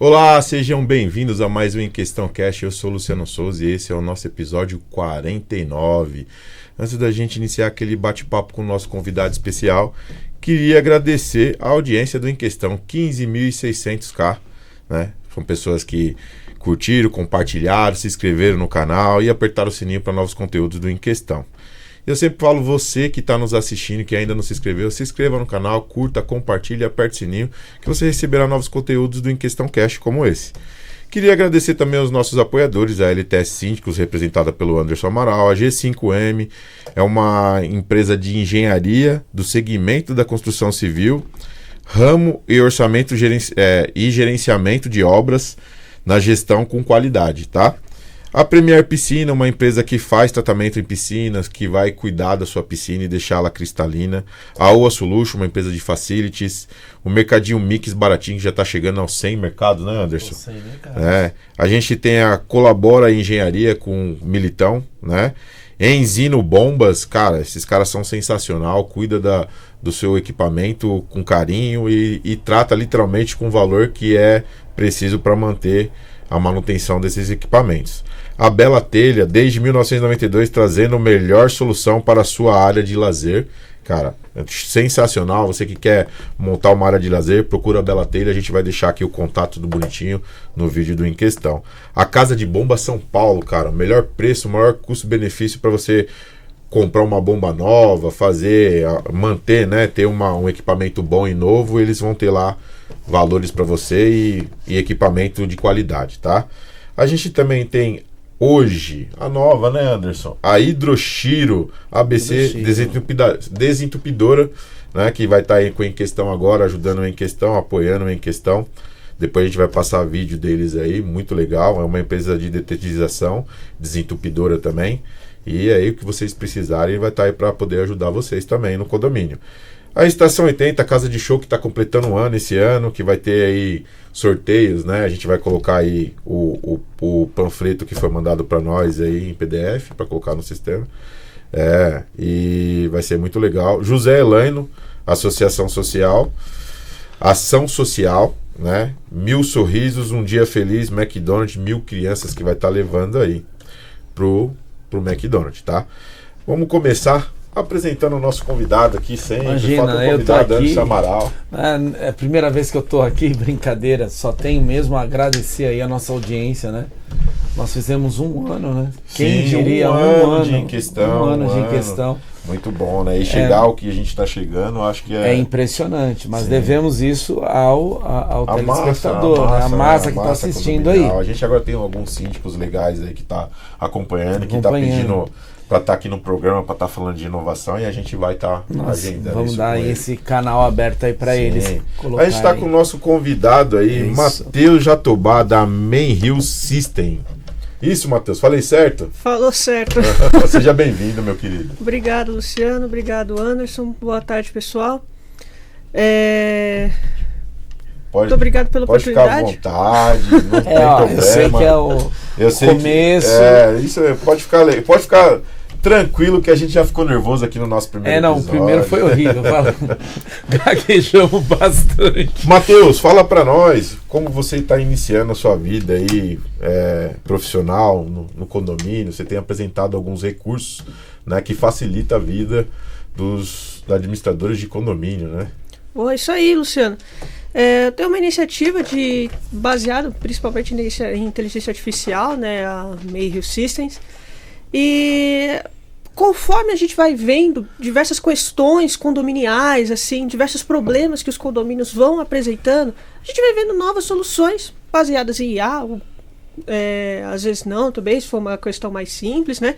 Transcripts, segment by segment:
Olá, sejam bem-vindos a mais um Em Questão Cast. Eu sou o Luciano Souza e esse é o nosso episódio 49. Antes da gente iniciar aquele bate-papo com o nosso convidado especial, queria agradecer a audiência do Em Questão, 15.600k, né? São pessoas que curtiram, compartilharam, se inscreveram no canal e apertaram o sininho para novos conteúdos do Em Questão. Eu sempre falo, você que está nos assistindo, que ainda não se inscreveu, se inscreva no canal, curta, compartilhe, aperte o sininho, que você receberá novos conteúdos do Em Questão Cast como esse. Queria agradecer também aos nossos apoiadores, a LTS Síndicos, representada pelo Anderson Amaral, a G5M, é uma empresa de engenharia do segmento da construção civil, ramo e orçamento e gerenciamento de obras na gestão com qualidade, tá? A Premier Piscina, uma empresa que faz tratamento em piscinas, que vai cuidar da sua piscina e deixá-la cristalina. A Oa Solution, uma empresa de facilities. O Mercadinho Mix baratinho, que já está chegando aos 100 mercados, né, Anderson? 100 mercados. A gente tem a Colabora Engenharia com Militão, né? Enzino Bombas, cara, esses caras são sensacional, cuida do seu equipamento com carinho e trata literalmente com o valor que é preciso para manter a manutenção desses equipamentos. A Bela Telha, desde 1992, trazendo a melhor solução para a sua área de lazer. Cara, é sensacional. Você que quer montar uma área de lazer, procura a Bela Telha. A gente vai deixar aqui o contato do bonitinho no vídeo do Em Questão. A Casa de Bomba São Paulo, cara, melhor preço, maior custo-benefício para você comprar uma bomba nova, manter, né, ter um equipamento bom e novo. Eles vão ter lá valores para você e equipamento de qualidade, tá? A gente também tem hoje a nova, né, Anderson? A Hidroshiro ABC desentupidora, né, que vai estar aí com o Em Questão agora, ajudando o Em Questão, apoiando o Em Questão. Depois a gente vai passar vídeo deles aí, muito legal. É uma empresa de detetização, desentupidora também. E aí o que vocês precisarem vai estar aí para poder ajudar vocês também no condomínio. A Estação 80, a casa de show que está completando um ano esse ano, que vai ter aí sorteios, né? A gente vai colocar aí o panfleto que foi mandado para nós aí em PDF, para colocar no sistema. E vai ser muito legal. José Elaino, Associação Social, Ação Social, né? 1000 sorrisos, um dia feliz, McDonald's, 1000 crianças que vai estar levando aí pro McDonald's, tá? Vamos começar apresentando o nosso convidado aqui sempre. Imagina, eu tô aqui, Anderson Amaral. É a primeira vez que eu tô aqui, brincadeira, só tenho mesmo a agradecer aí a nossa audiência, né? Nós fizemos um ano, né? Quem diria, um ano de Em Questão. Um ano de Em Questão. Muito bom, né? E chegar ao que a gente está chegando, acho que é impressionante, mas devemos isso ao telespectador, a massa que está assistindo aí. A gente agora tem alguns síndicos legais aí que está acompanhando, que está pedindo para estar aqui no programa, para estar falando de inovação, e a gente vai estar agendando. Vamos dar esse canal aberto aí para eles. A gente está com o nosso convidado aí, Matheus Jatobá, da Main Hill System. Isso, Matheus, falei certo? Falou certo. Seja bem-vindo, meu querido. Obrigado, Luciano. Obrigado, Anderson. Boa tarde, pessoal. Muito obrigado pela oportunidade. Pode ficar à vontade, não tem problema. Eu sei que é o começo. Isso pode ficar tranquilo, que a gente já ficou nervoso aqui no nosso primeiro episódio. O primeiro foi horrível. Gaguejamos bastante. Matheus, fala pra nós como você está iniciando a sua vida aí profissional no condomínio. Você tem apresentado alguns recursos, né, que facilita a vida dos administradores de condomínio, né? Isso aí, Luciano. Eu tenho uma iniciativa baseada principalmente em inteligência artificial, né, a Main Hill Systems. E conforme a gente vai vendo diversas questões condominiais, assim, diversos problemas que os condomínios vão apresentando, a gente vai vendo novas soluções baseadas em IA, às vezes não, também, se for uma questão mais simples, né?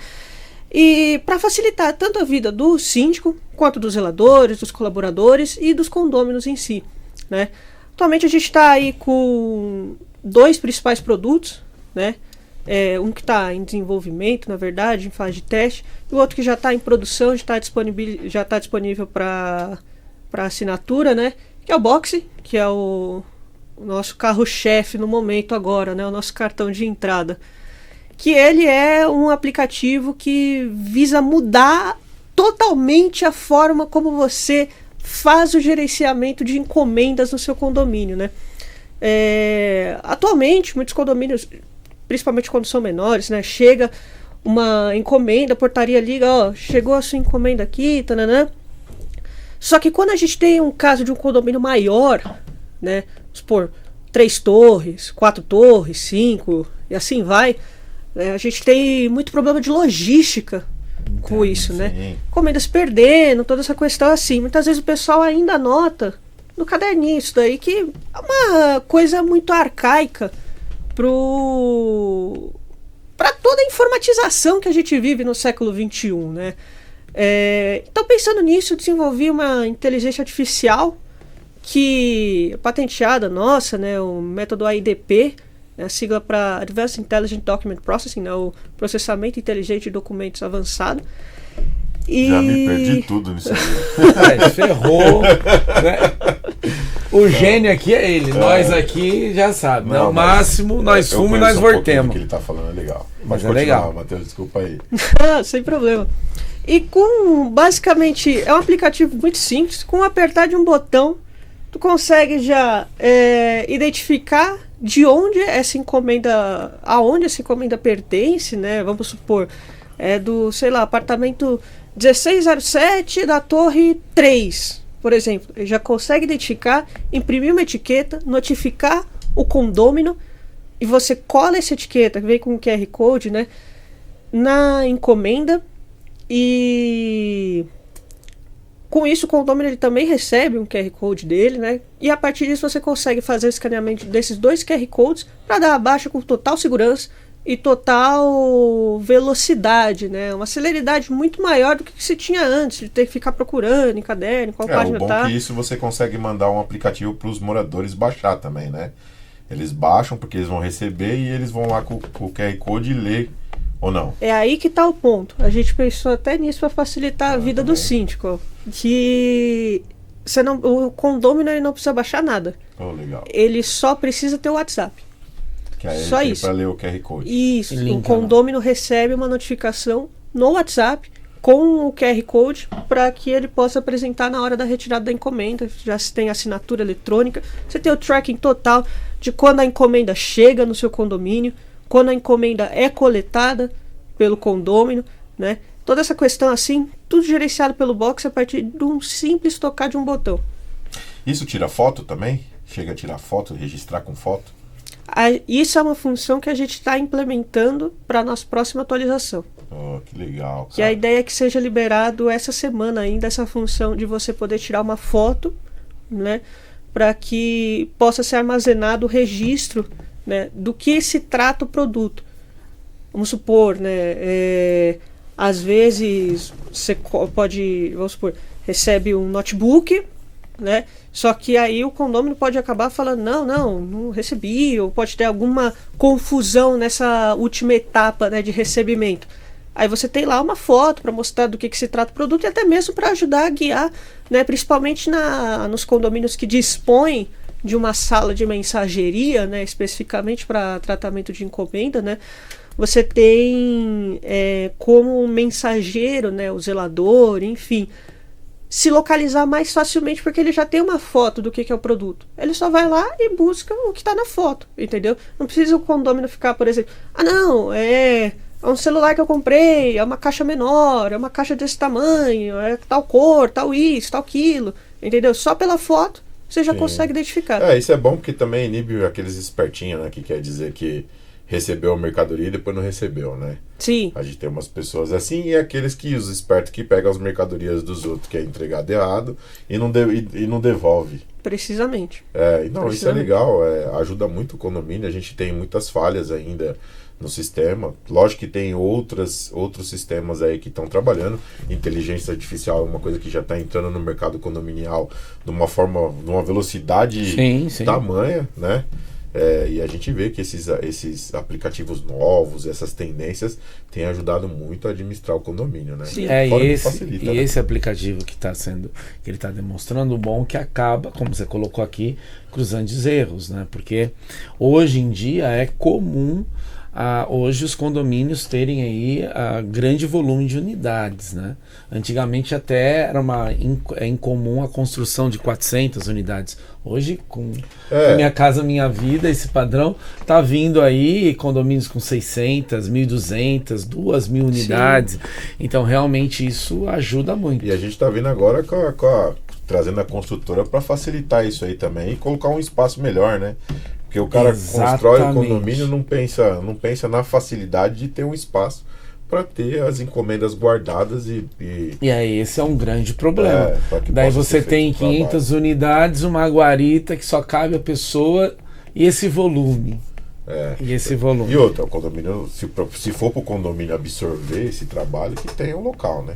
E para facilitar tanto a vida do síndico, quanto dos zeladores, dos colaboradores e dos condôminos em si, né? Atualmente a gente está aí com 2 principais produtos, né? Um que está em desenvolvimento, na verdade, em fase de teste, e o outro que já está em produção, já está disponível para assinatura, né? Que é o Boxe, que é o nosso carro-chefe no momento agora, né? O nosso cartão de entrada. Que ele é um aplicativo que visa mudar totalmente a forma como você faz o gerenciamento de encomendas no seu condomínio, né? Atualmente, muitos condomínios, principalmente quando são menores, né, chega uma encomenda, a portaria liga, ó, chegou a sua encomenda aqui, tananã. Só que quando a gente tem um caso de um condomínio maior, né, vamos supor, 3 torres, 4 torres, 5, e assim vai, né, a gente tem muito problema de logística com isso, né? Encomendas perdendo, toda essa questão assim. Muitas vezes o pessoal ainda anota no caderninho isso daí, que é uma coisa muito arcaica para toda a informatização que a gente vive no século XXI, né? Então, pensando nisso, eu desenvolvi uma inteligência artificial que patenteada nossa, né? O método AIDP, a sigla para Advanced Intelligent Document Processing, né? O processamento inteligente de documentos avançado. Já me perdi tudo nisso aí. Ferrou, né? O gênio aqui é ele, nós aqui já sabe, né? O máximo nós fumamos e nós voltemos. O que ele tá falando é legal. Mas é legal. Matheus, desculpa aí. Sem problema. E basicamente, é um aplicativo muito simples, com apertar de um botão, tu consegue já identificar de onde essa encomenda, aonde essa encomenda pertence, né? Vamos supor, do, sei lá, apartamento 1607 da torre 3, por exemplo. Ele já consegue identificar, imprimir uma etiqueta, notificar o condômino, e você cola essa etiqueta, vem com o QR Code, né, na encomenda, e com isso o condômino ele também recebe um QR Code dele, né, e a partir disso você consegue fazer o escaneamento desses 2 QR Codes para dar a baixa com total segurança e total velocidade, né? Uma celeridade muito maior do que se tinha antes, de ter que ficar procurando em caderno, qual página tá. O bom é que isso você consegue mandar um aplicativo para os moradores baixar também, né? Eles baixam porque eles vão receber e eles vão lá com o QR Code e ler ou não. É aí que tá o ponto. A gente pensou até nisso para facilitar a vida do síndico, que o condômino ele não precisa baixar nada. Legal. Ele só precisa ter o WhatsApp. Que aí só isso. Para ler o QR Code. Isso. O condômino recebe uma notificação no WhatsApp com o QR Code para que ele possa apresentar na hora da retirada da encomenda. Já se tem assinatura eletrônica, você tem o tracking total de quando a encomenda chega no seu condomínio, quando a encomenda é coletada pelo condômino, né? Toda essa questão assim, tudo gerenciado pelo Box a partir de um simples tocar de um botão. Isso tira foto também? Chega a tirar foto, registrar com foto? Isso é uma função que a gente está implementando para a nossa próxima atualização. Que legal. Cara. Que a ideia é que seja liberado essa semana ainda essa função de você poder tirar uma foto, né, para que possa ser armazenado o registro, né, do que se trata o produto. Vamos supor, né, às vezes você pode, vamos supor, recebe um notebook, né? Só que aí o condômino pode acabar falando não recebi, ou pode ter alguma confusão nessa última etapa, né, de recebimento. Aí você tem lá uma foto para mostrar do que se trata o produto e até mesmo para ajudar a guiar, né, principalmente nos condomínios que dispõem de uma sala de mensageria, né, especificamente para tratamento de encomenda, né? Você tem como mensageiro, né, o zelador, enfim, se localizar mais facilmente, porque ele já tem uma foto do que é o produto. Ele só vai lá e busca o que está na foto, entendeu? Não precisa o condômino ficar, por exemplo, é um celular que eu comprei, é uma caixa menor, é uma caixa desse tamanho, é tal cor, tal isso, tal aquilo, entendeu? Só pela foto você já consegue identificar. Isso é bom porque também inibe aqueles espertinhos, né, que quer dizer que recebeu a mercadoria e depois não recebeu, né? Sim. A gente tem umas pessoas assim e aqueles os espertos que pegam as mercadorias dos outros, que é entregado errado e não devolve. Precisamente. Isso é legal, ajuda muito o condomínio, a gente tem muitas falhas ainda no sistema. Lógico que tem outros sistemas aí que estão trabalhando. Inteligência artificial é uma coisa que já está entrando no mercado condominial de uma velocidade tamanha, né? E a gente vê que esses aplicativos novos, essas tendências têm ajudado muito a administrar o condomínio, né? Sim. Esse aplicativo que ele está demonstrando o bom que acaba, como você colocou aqui, cruzando os erros, né? Porque hoje em dia é comum hoje os condomínios terem aí grande volume de unidades, né? Antigamente até era incomum a construção de 400 unidades. Hoje, com Minha Casa Minha Vida, esse padrão, tá vindo aí condomínios com 600, 1.200, 2.000 unidades. Sim. Então, realmente, isso ajuda muito. E a gente tá vindo agora trazendo a construtora para facilitar isso aí também e colocar um espaço melhor, né? Porque o cara constrói o condomínio, não pensa na facilidade de ter um espaço para ter as encomendas guardadas e aí esse é um grande problema. Daí você tem 500 unidades, uma guarita que só cabe a pessoa e esse volume. E outra, o condomínio, se for para o condomínio absorver esse trabalho, que tenha um local, né?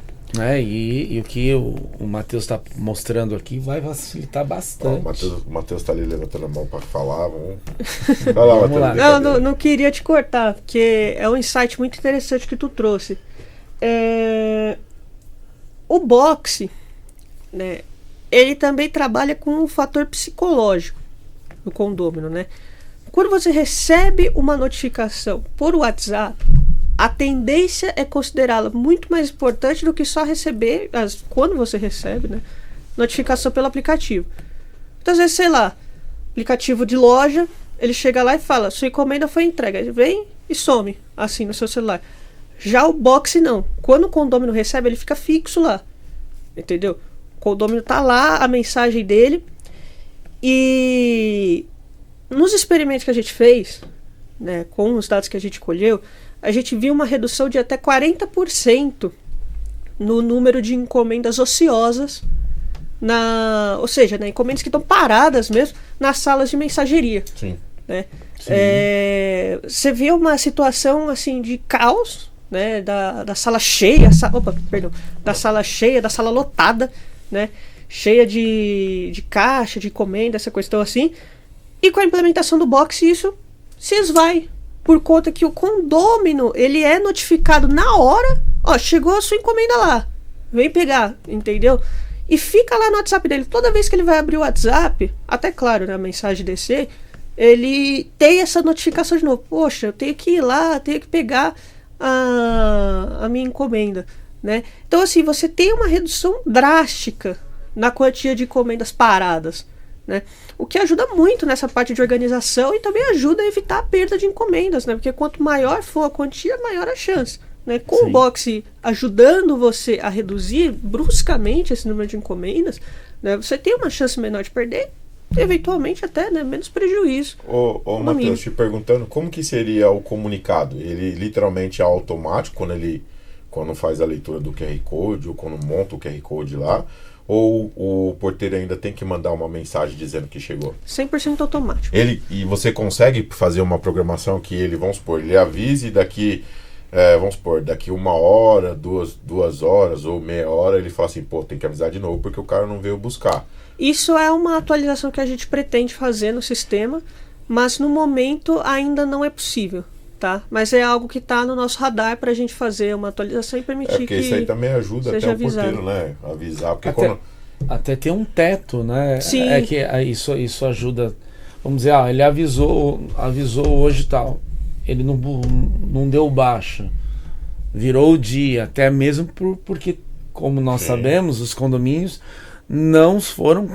E o que o Matheus está mostrando aqui vai facilitar bastante. O Matheus está ali levantando a mão para falar. Vai lá, Matheus. Não queria te cortar, porque é um insight muito interessante que tu trouxe. O boxe, né, ele também trabalha com um fator psicológico no condômino, né? Quando você recebe uma notificação por WhatsApp, a tendência é considerá-la muito mais importante do que só receber, quando você recebe, né, notificação pelo aplicativo. Então, às vezes, sei lá, aplicativo de loja, ele chega lá e fala, sua encomenda foi entregue. Ele vem e some, assim, no seu celular. Já o boxe, não. Quando o condômino recebe, ele fica fixo lá. Entendeu? O condômino tá lá, a mensagem dele. E nos experimentos que a gente fez, né, com os dados que a gente colheu, a gente viu uma redução de até 40% no número de encomendas ociosas, ou seja, né, encomendas que estão paradas mesmo nas salas de mensageria. Sim. Né? Sim. Você vê uma situação assim de caos, né, da sala cheia, da sala cheia, da sala lotada, né, cheia de caixa, de encomenda, essa questão assim, e com a implementação do boxe isso se esvai. Por conta que o condômino, ele é notificado na hora, chegou a sua encomenda lá, vem pegar, entendeu? E fica lá no WhatsApp dele. Toda vez que ele vai abrir o WhatsApp, até claro, na mensagem descer, ele tem essa notificação de novo. Poxa, eu tenho que ir lá, tenho que pegar a minha encomenda, né? Então, assim, você tem uma redução drástica na quantia de encomendas paradas, né? O que ajuda muito nessa parte de organização e também ajuda a evitar a perda de encomendas, né? Porque quanto maior for a quantia, maior a chance, né? Com Sim. o boxe ajudando você a reduzir bruscamente esse número de encomendas, né? Você tem uma chance menor de perder, eventualmente até, né, menos prejuízo. Matheus, te perguntando, como que seria o comunicado? Ele literalmente é automático quando faz a leitura do QR Code ou quando monta o QR Code lá? Ou o porteiro ainda tem que mandar uma mensagem dizendo que chegou? 100% automático. E você consegue fazer uma programação que ele, vamos supor, ele avise daqui, daqui 1 hora, 2 horas ou meia hora, ele fala assim, tem que avisar de novo porque o cara não veio buscar. Isso é uma atualização que a gente pretende fazer no sistema, mas no momento ainda não é possível. Tá? Mas é algo que está no nosso radar para a gente fazer uma atualização e permitir porque isso aí também ajuda até avisado. O porteiro, né? Avisar. Porque até ter um teto, né? Sim. Isso ajuda. Vamos dizer, ele avisou hoje e tal. Ele não deu baixa. Virou o dia, até mesmo porque, como nós sabemos, os condomínios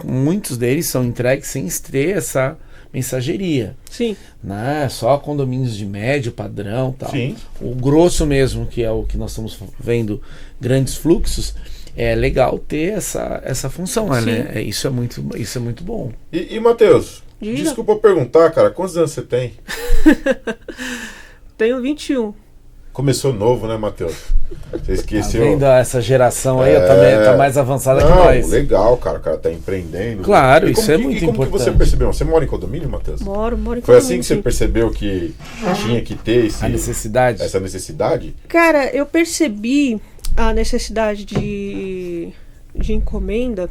muitos deles são entregues sem ter essa mensageria. Sim. Né? Só condomínios de médio padrão, tal. Sim. O grosso mesmo, que é o que nós estamos vendo, grandes fluxos, é legal ter essa função, né? Isso é muito bom. E Matheus, desculpa perguntar, cara, quantos anos você tem? Tenho 21. Começou novo, né, Matheus? Você esqueceu. Tá vendo essa geração aí, tá mais avançada que nós. Legal, cara. O cara tá empreendendo. Claro, isso é muito importante. Como que você percebeu? Você mora em condomínio, Matheus? Moro em condomínio. Foi assim que você percebeu que tinha que ter essa necessidade? Cara, eu percebi a necessidade de encomenda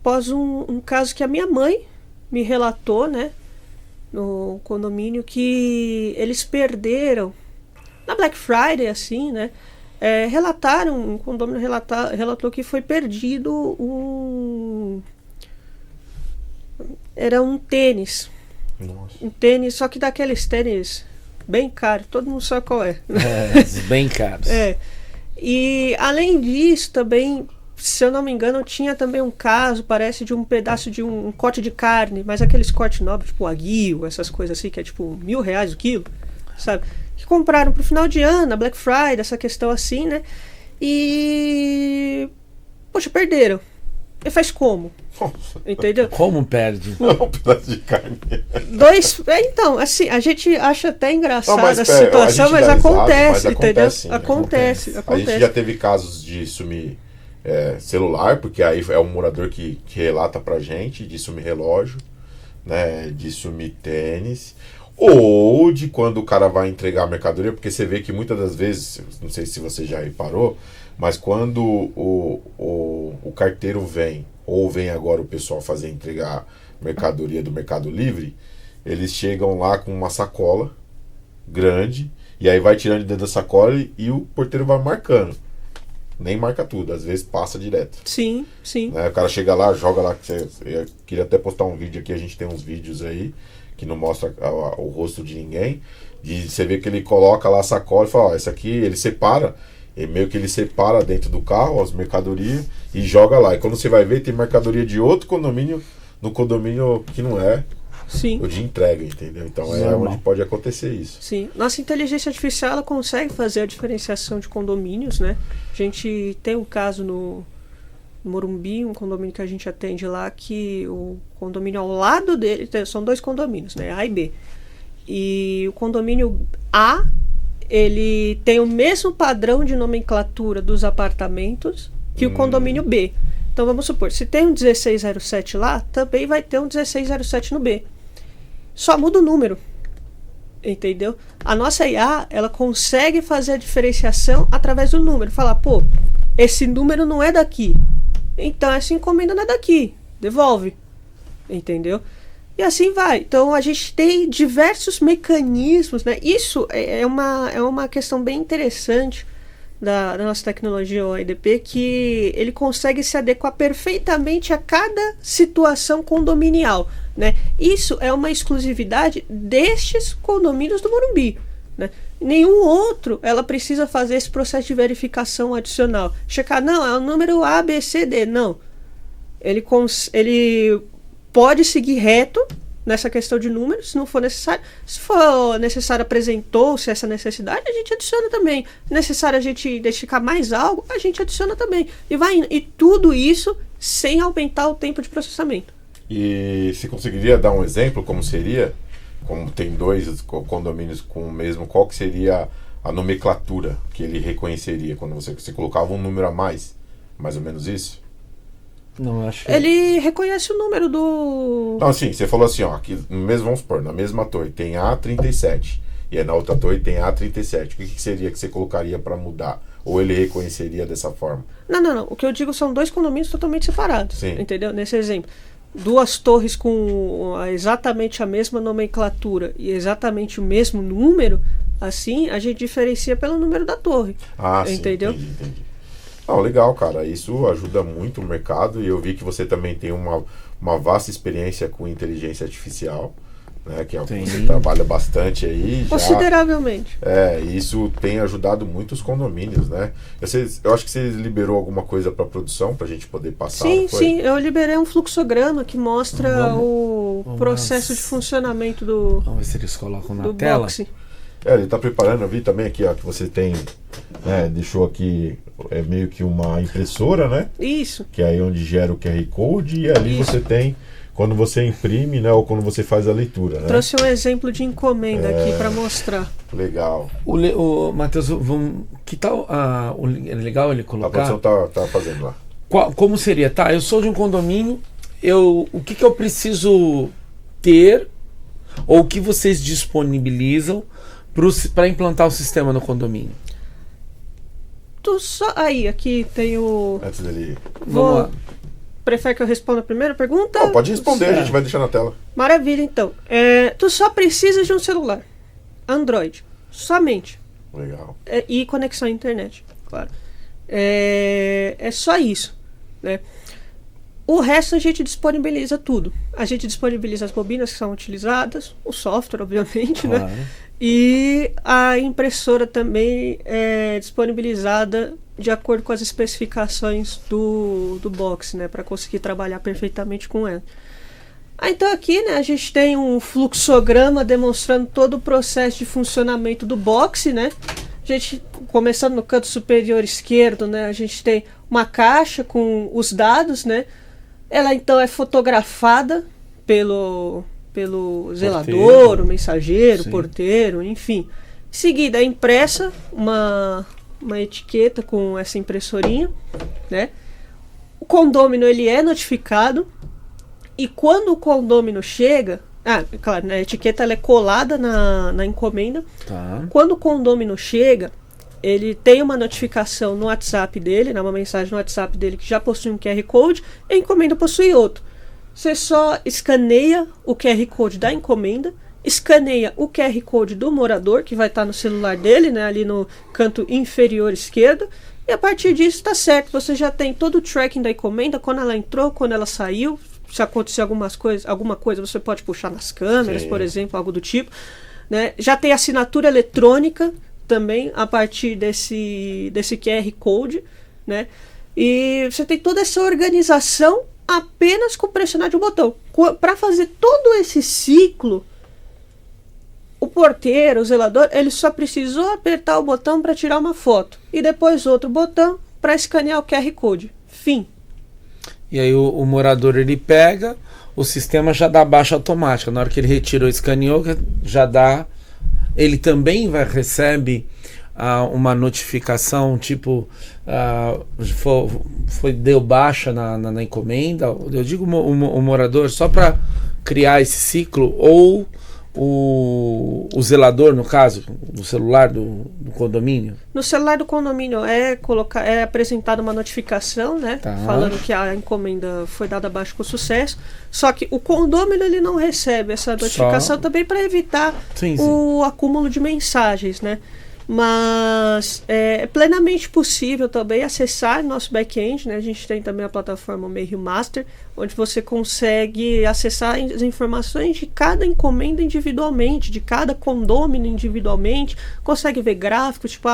após um caso que a minha mãe me relatou, né, no condomínio, que eles perderam na Black Friday, assim, né? Um condomínio relatou que foi perdido era um tênis. Nossa. Um tênis, só que daqueles tênis bem caro, todo mundo sabe qual é. Bem caros. E além disso também, se eu não me engano, tinha também um caso, parece, de um pedaço de um corte de carne, mas aqueles cortes nobres, tipo aguil, essas coisas assim, que é tipo R$1.000 o quilo, sabe? Que compraram pro final de ano, Black Friday, essa questão assim, né? E... poxa, perderam. E faz como? Nossa. Entendeu? Como perde? Não, um pedaço de carne. Então, assim, a gente acha até engraçada Não, mas, a situação, mas dá risada, acontece, mas entendeu? sim, Acontece. A gente já teve casos de sumir celular, porque aí é um morador que relata pra gente, de sumir relógio, né, de sumir tênis, ou de quando o cara vai entregar a mercadoria, porque você vê que muitas das vezes, não sei se você já reparou, mas quando o carteiro vem, ou vem agora o pessoal fazer entregar mercadoria do Mercado Livre, eles chegam lá com uma sacola grande, e aí vai tirando de dentro da sacola e o porteiro vai marcando. Nem marca tudo, às vezes passa direto. Sim. Né? O cara chega lá, joga lá. Eu queria até postar um vídeo aqui, a gente tem uns vídeos aí que não mostra o rosto de ninguém. Você vê que ele coloca lá a sacola e fala, ó, essa aqui, ele separa. E meio que ele separa dentro do carro as mercadorias e joga lá. E quando você vai ver, tem mercadoria de outro condomínio, no condomínio que não é o de entrega, entendeu? Então é onde pode acontecer isso. Sim. Nossa inteligência artificial, ela consegue fazer a diferenciação de condomínios, né? A gente tem um caso no Morumbi, um condomínio que a gente atende lá, que o condomínio ao lado dele, são 2 condomínios, né? A e B. E o condomínio A, ele tem o mesmo padrão de nomenclatura dos apartamentos que o condomínio B. Então vamos supor, se tem um 1607 lá, também vai ter um 1607 no B. Só muda o número. Entendeu? A nossa IA, ela consegue fazer a diferenciação através do número. Falar, pô, esse número não é daqui. Então essa encomenda não é daqui. Devolve. Entendeu? E assim vai. Então a gente tem diversos mecanismos, né? Isso é uma questão bem interessante da nossa tecnologia, o AIDP, que ele consegue se adequar perfeitamente a cada situação condominial, né? Isso é uma exclusividade destes condomínios do Morumbi, né? Nenhum outro ela precisa fazer esse processo de verificação adicional. Checar, não, é o número A, B, C, D. Não. Ele pode seguir reto nessa questão de números, se não for necessário. Se for necessário, apresentou-se essa necessidade, a gente adiciona também. Necessário a gente identificar mais algo, a gente adiciona também. E vai indo. E tudo isso sem aumentar o tempo de processamento. E se conseguiria dar um exemplo, como seria? Como tem 2 condomínios com o mesmo, qual que seria a nomenclatura que ele reconheceria quando você colocava um número a mais? Mais ou menos isso? Não, acho que... Ele reconhece o número do... Não, assim, você falou assim, ó, aqui no mesmo, vamos supor, na mesma torre tem A37 e aí na outra torre tem A37. O que seria que você colocaria para mudar? Ou ele reconheceria dessa forma? Não. O que eu digo são 2 condomínios totalmente separados. Sim. Entendeu? Nesse exemplo. 2 torres com exatamente a mesma nomenclatura e exatamente o mesmo número, assim, a gente diferencia pelo número da torre. Ah, entendeu? Sim, entendi. Não, legal, cara. Isso ajuda muito o mercado e eu vi que você também tem uma vasta experiência com inteligência artificial, né? Que é o que você trabalha bastante aí. Consideravelmente. Isso tem ajudado muito os condomínios, né? Eu acho que você liberou alguma coisa para produção para a gente poder passar. Sim, eu liberei um fluxograma que mostra o processo de funcionamento do... Vamos ver se eles colocam na tela. Boxe. Ele está preparando, eu vi também aqui, ó, que você tem, né, deixou aqui meio que uma impressora, né? Isso. Que é aí onde gera o QR Code e ali você tem, quando você imprime, né, ou quando você faz a leitura, né? Trouxe um exemplo de encomenda aqui para mostrar. Legal. O Matheus, que tal é legal ele colocar? A produção tá fazendo lá. Como seria? Tá, eu sou de um condomínio, o que eu preciso ter, ou o que vocês disponibilizam para implantar o sistema no condomínio? Aí, aqui tem o... Antes dele... Vamos lá. Prefere que eu responda a primeira pergunta? Não, pode responder, a gente vai deixar na tela. Maravilha, então. Tu só precisa de um celular. Android. Somente. Legal. E conexão à internet, claro. É só isso, né? O resto a gente disponibiliza tudo. A gente disponibiliza as bobinas que são utilizadas, o software, obviamente, claro, né? E a impressora também é disponibilizada de acordo com as especificações do box, né, para conseguir trabalhar perfeitamente com ela. Então aqui, né, a gente tem um fluxograma demonstrando todo o processo de funcionamento do box, né? A gente, começando no canto superior esquerdo, né, a gente tem uma caixa com os dados, né? Ela então é fotografada pelo zelador, o mensageiro, o porteiro, enfim. Em seguida é impressa uma etiqueta com essa impressorinha, né? O condômino ele é notificado e quando o condômino chega, claro, né, a etiqueta ela é colada na encomenda. Tá. Quando o condômino chega, ele tem uma notificação no WhatsApp dele, né, uma mensagem no WhatsApp dele que já possui um QR Code e a encomenda possui outro. Você só escaneia o QR Code da encomenda, escaneia o QR Code do morador, que vai estar no celular dele, né, ali no canto inferior esquerdo, e a partir disso está certo. Você já tem todo o tracking da encomenda, quando ela entrou, quando ela saiu. Se acontecer alguma coisa, você pode puxar nas câmeras, por exemplo, algo do tipo, né? Já tem assinatura eletrônica também a partir desse QR Code, né? E você tem toda essa organização apenas com pressionar de um botão. Para fazer todo esse ciclo, o porteiro, o zelador, ele só precisou apertar o botão para tirar uma foto e depois outro botão para escanear o QR Code. Fim. E aí o morador ele pega, o sistema já dá baixa automática. Na hora que ele retirou, escaneou, já dá. Ele também recebe uma notificação, tipo, deu baixa na encomenda. Eu digo o morador só para criar esse ciclo, ou o zelador, no caso, do celular do condomínio? No celular do condomínio é apresentada uma notificação, né? Tá. Falando que a encomenda foi dada abaixo com sucesso. Só que o condômino ele não recebe essa notificação também para evitar o acúmulo de mensagens, né? Mas é plenamente possível também acessar nosso back-end, né? A gente tem também a plataforma Meio Master, onde você consegue acessar as informações de cada encomenda individualmente, de cada condômino individualmente, consegue ver gráficos, tipo,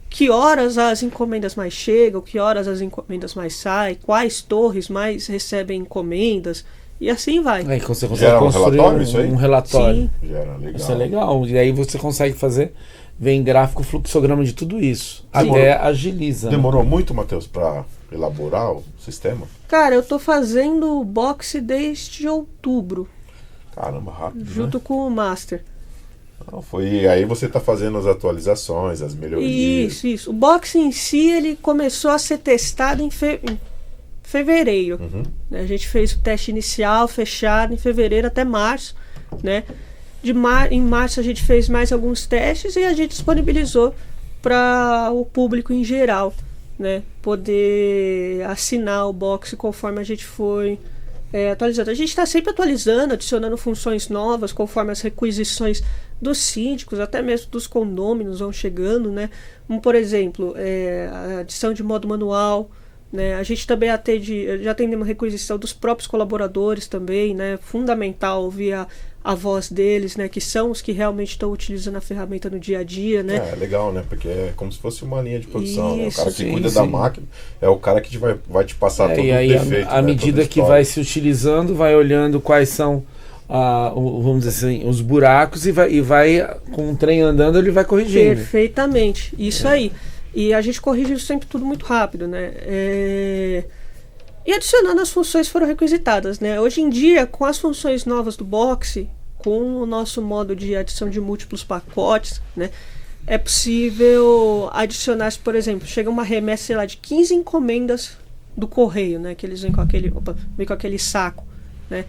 que horas as encomendas mais chegam, que horas as encomendas mais saem, quais torres mais recebem encomendas, e assim vai. Aí você consegue construir um relatório. Sim. Gera, legal. Isso é legal. E aí você consegue vem gráfico, fluxograma de tudo isso. Até agiliza. Demorou muito, Matheus, para elaborar o sistema? Cara, eu tô fazendo o box desde outubro. Caramba, rápido, junto com o Master. Não, aí você tá fazendo as atualizações, as melhorias. Isso. O box em si, ele começou a ser testado em fevereiro. Uhum. A gente fez o teste inicial, fechado em fevereiro até março, né? Em março a gente fez mais alguns testes e a gente disponibilizou para o público em geral, né, poder assinar o box conforme a gente foi atualizando. A gente está sempre atualizando, adicionando funções novas conforme as requisições dos síndicos, até mesmo dos condôminos vão chegando, né? Como, por exemplo, a adição de modo manual, né? A gente também já tem uma requisição dos próprios colaboradores também, né? Fundamental ouvir a voz deles, né? Que são os que realmente estão utilizando a ferramenta no dia a dia, né? É legal, né? Porque é como se fosse uma linha de produção, né? O cara que sim, cuida da máquina é o cara que vai te passar todo e aí, o defeito. À medida que vai se utilizando, vai olhando quais são, vamos dizer assim, os buracos e vai com o trem andando, ele vai corrigindo. Perfeitamente, isso aí. E a gente corrige sempre tudo muito rápido, né? E adicionando as funções que foram requisitadas, né? Hoje em dia, com as funções novas do Box, com o nosso modo de adição de múltiplos pacotes, né? É possível adicionar, por exemplo, chega uma remessa, sei lá, de 15 encomendas do correio, né? Que eles vêm com aquele saco, né?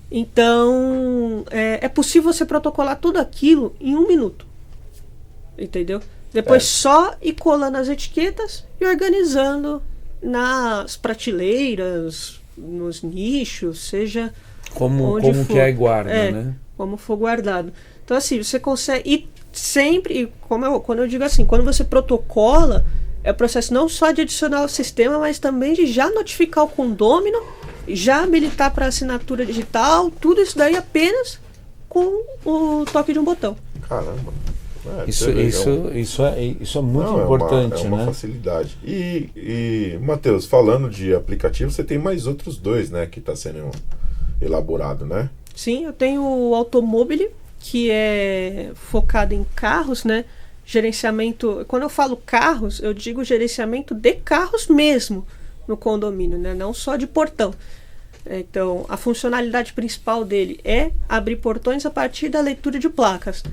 Então, é possível você protocolar tudo aquilo em 1 minuto. Entendeu? Depois só ir colando as etiquetas e organizando nas prateleiras, nos nichos, seja como for. Que é guarda, né? Como for guardado. Então, assim, você consegue... E sempre, quando eu digo assim, quando você protocola, é o processo não só de adicionar o sistema, mas também de já notificar o condômino, já habilitar para assinatura digital, tudo isso daí apenas com o toque de um botão. Caramba. Isso é muito Não, importante, é uma né? facilidade. E Matheus, falando de aplicativo, você tem mais outros dois, né, que está sendo elaborado, né? Sim, eu tenho o Automobile, que é focado em carros, né? Gerenciamento. Quando eu falo carros, eu digo gerenciamento de carros mesmo no condomínio, né? Não só de portão. Então, a funcionalidade principal dele é abrir portões a partir da leitura de placas.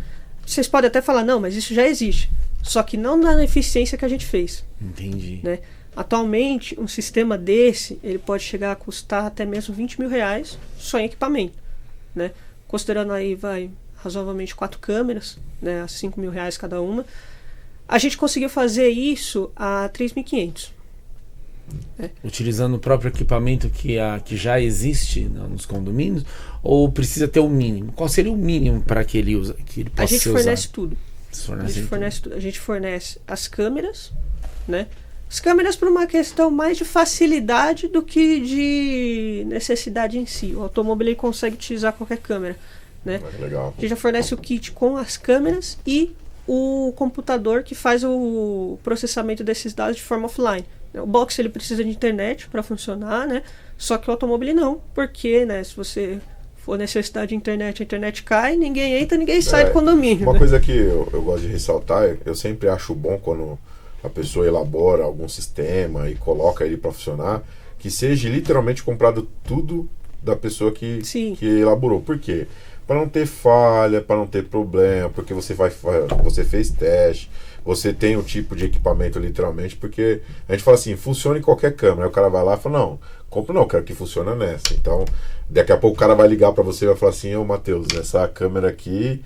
Vocês podem até falar, não, mas isso já existe. Só que não na eficiência que a gente fez. Entendi. Né? Atualmente, um sistema desse, ele pode chegar a custar até mesmo R$20.000 só em equipamento. Né? Considerando aí, razoavelmente 4 câmeras, né, a R$5.000 cada uma. A gente conseguiu fazer isso a R$3.500. Utilizando o próprio equipamento que já existe nos condomínios, ou precisa ter o mínimo? Qual seria o mínimo para que ele possa ser usado? Fornece tudo. A gente fornece tudo. A gente fornece as câmeras, né? As câmeras por uma questão mais de facilidade do que de necessidade em si. O automóvel ele consegue utilizar qualquer câmera, né? Legal. A gente já fornece o kit com as câmeras e o computador que faz o processamento desses dados de forma offline. O box ele precisa de internet para funcionar, né? Só que o automóvel não, porque, né, se você for necessidade de internet, a internet cai, ninguém entra, ninguém sai do condomínio. Uma né? coisa que eu gosto de ressaltar, eu sempre acho bom quando a pessoa elabora algum sistema e coloca ele para funcionar, que seja literalmente comprado tudo da pessoa que elaborou. Por quê? Para não ter falha, para não ter problema, porque você fez teste, você tem o tipo de equipamento literalmente, porque a gente fala assim, funciona em qualquer câmera. Aí o cara vai lá e fala, não, compra não, eu quero que funcione nessa. Então, daqui a pouco o cara vai ligar para você e vai falar assim, ô Matheus, essa câmera aqui,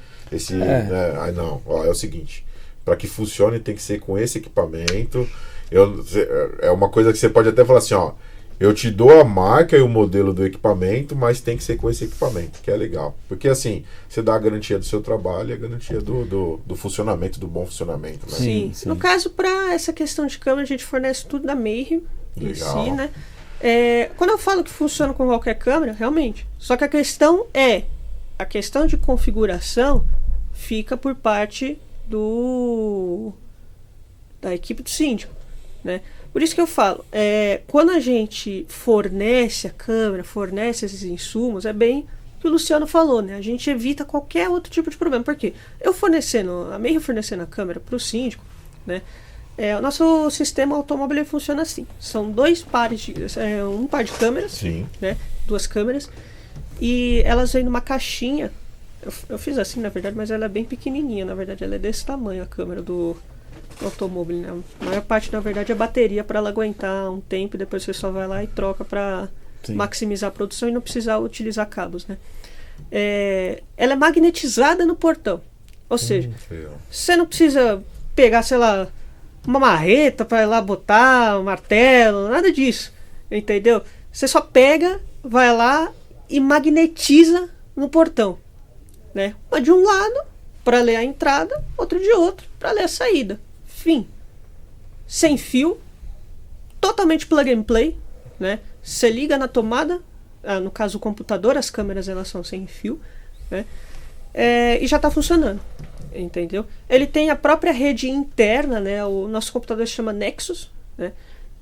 aí não, ó, é o seguinte, para que funcione tem que ser com esse equipamento. É uma coisa que você pode até falar assim, ó, eu te dou a marca e o modelo do equipamento, mas tem que ser com esse equipamento, que é legal. Porque assim, você dá a garantia do seu trabalho e a garantia do funcionamento, do bom funcionamento. Né? Sim. No caso, para essa questão de câmera, a gente fornece tudo da Mayhem em si, né? Quando eu falo que funciona com qualquer câmera, realmente. Só que a questão de configuração fica por parte da equipe do síndico, né? Por isso que eu falo, quando a gente fornece a câmera, fornece esses insumos, é bem o que o Luciano falou, né? A gente evita qualquer outro tipo de problema. Por quê? A Mayhem fornecendo a câmera para o síndico, né? O nosso sistema automóvel funciona assim. São um par de câmeras, Sim. Né? 2 câmeras, e elas vêm numa caixinha. Eu fiz assim, na verdade, mas ela é bem pequenininha. Na verdade, ela é desse tamanho, a câmera do automóvel, né? A maior parte, na verdade, é bateria para ela aguentar um tempo e depois você só vai lá e troca para maximizar a produção e não precisar utilizar cabos, né? Ela é magnetizada no portão, ou seja, você não precisa pegar, sei lá, uma marreta para ir lá botar um martelo, nada disso, entendeu? Você só pega, vai lá e magnetiza no portão, né? Uma de um lado para ler a entrada, outra de outro para ler a saída. Fim. Sem fio, totalmente plug and play, né? Você liga na tomada, no caso o computador, as câmeras elas são sem fio, né? E já está funcionando, entendeu? Ele tem a própria rede interna, né? O nosso computador se chama Nexus, né?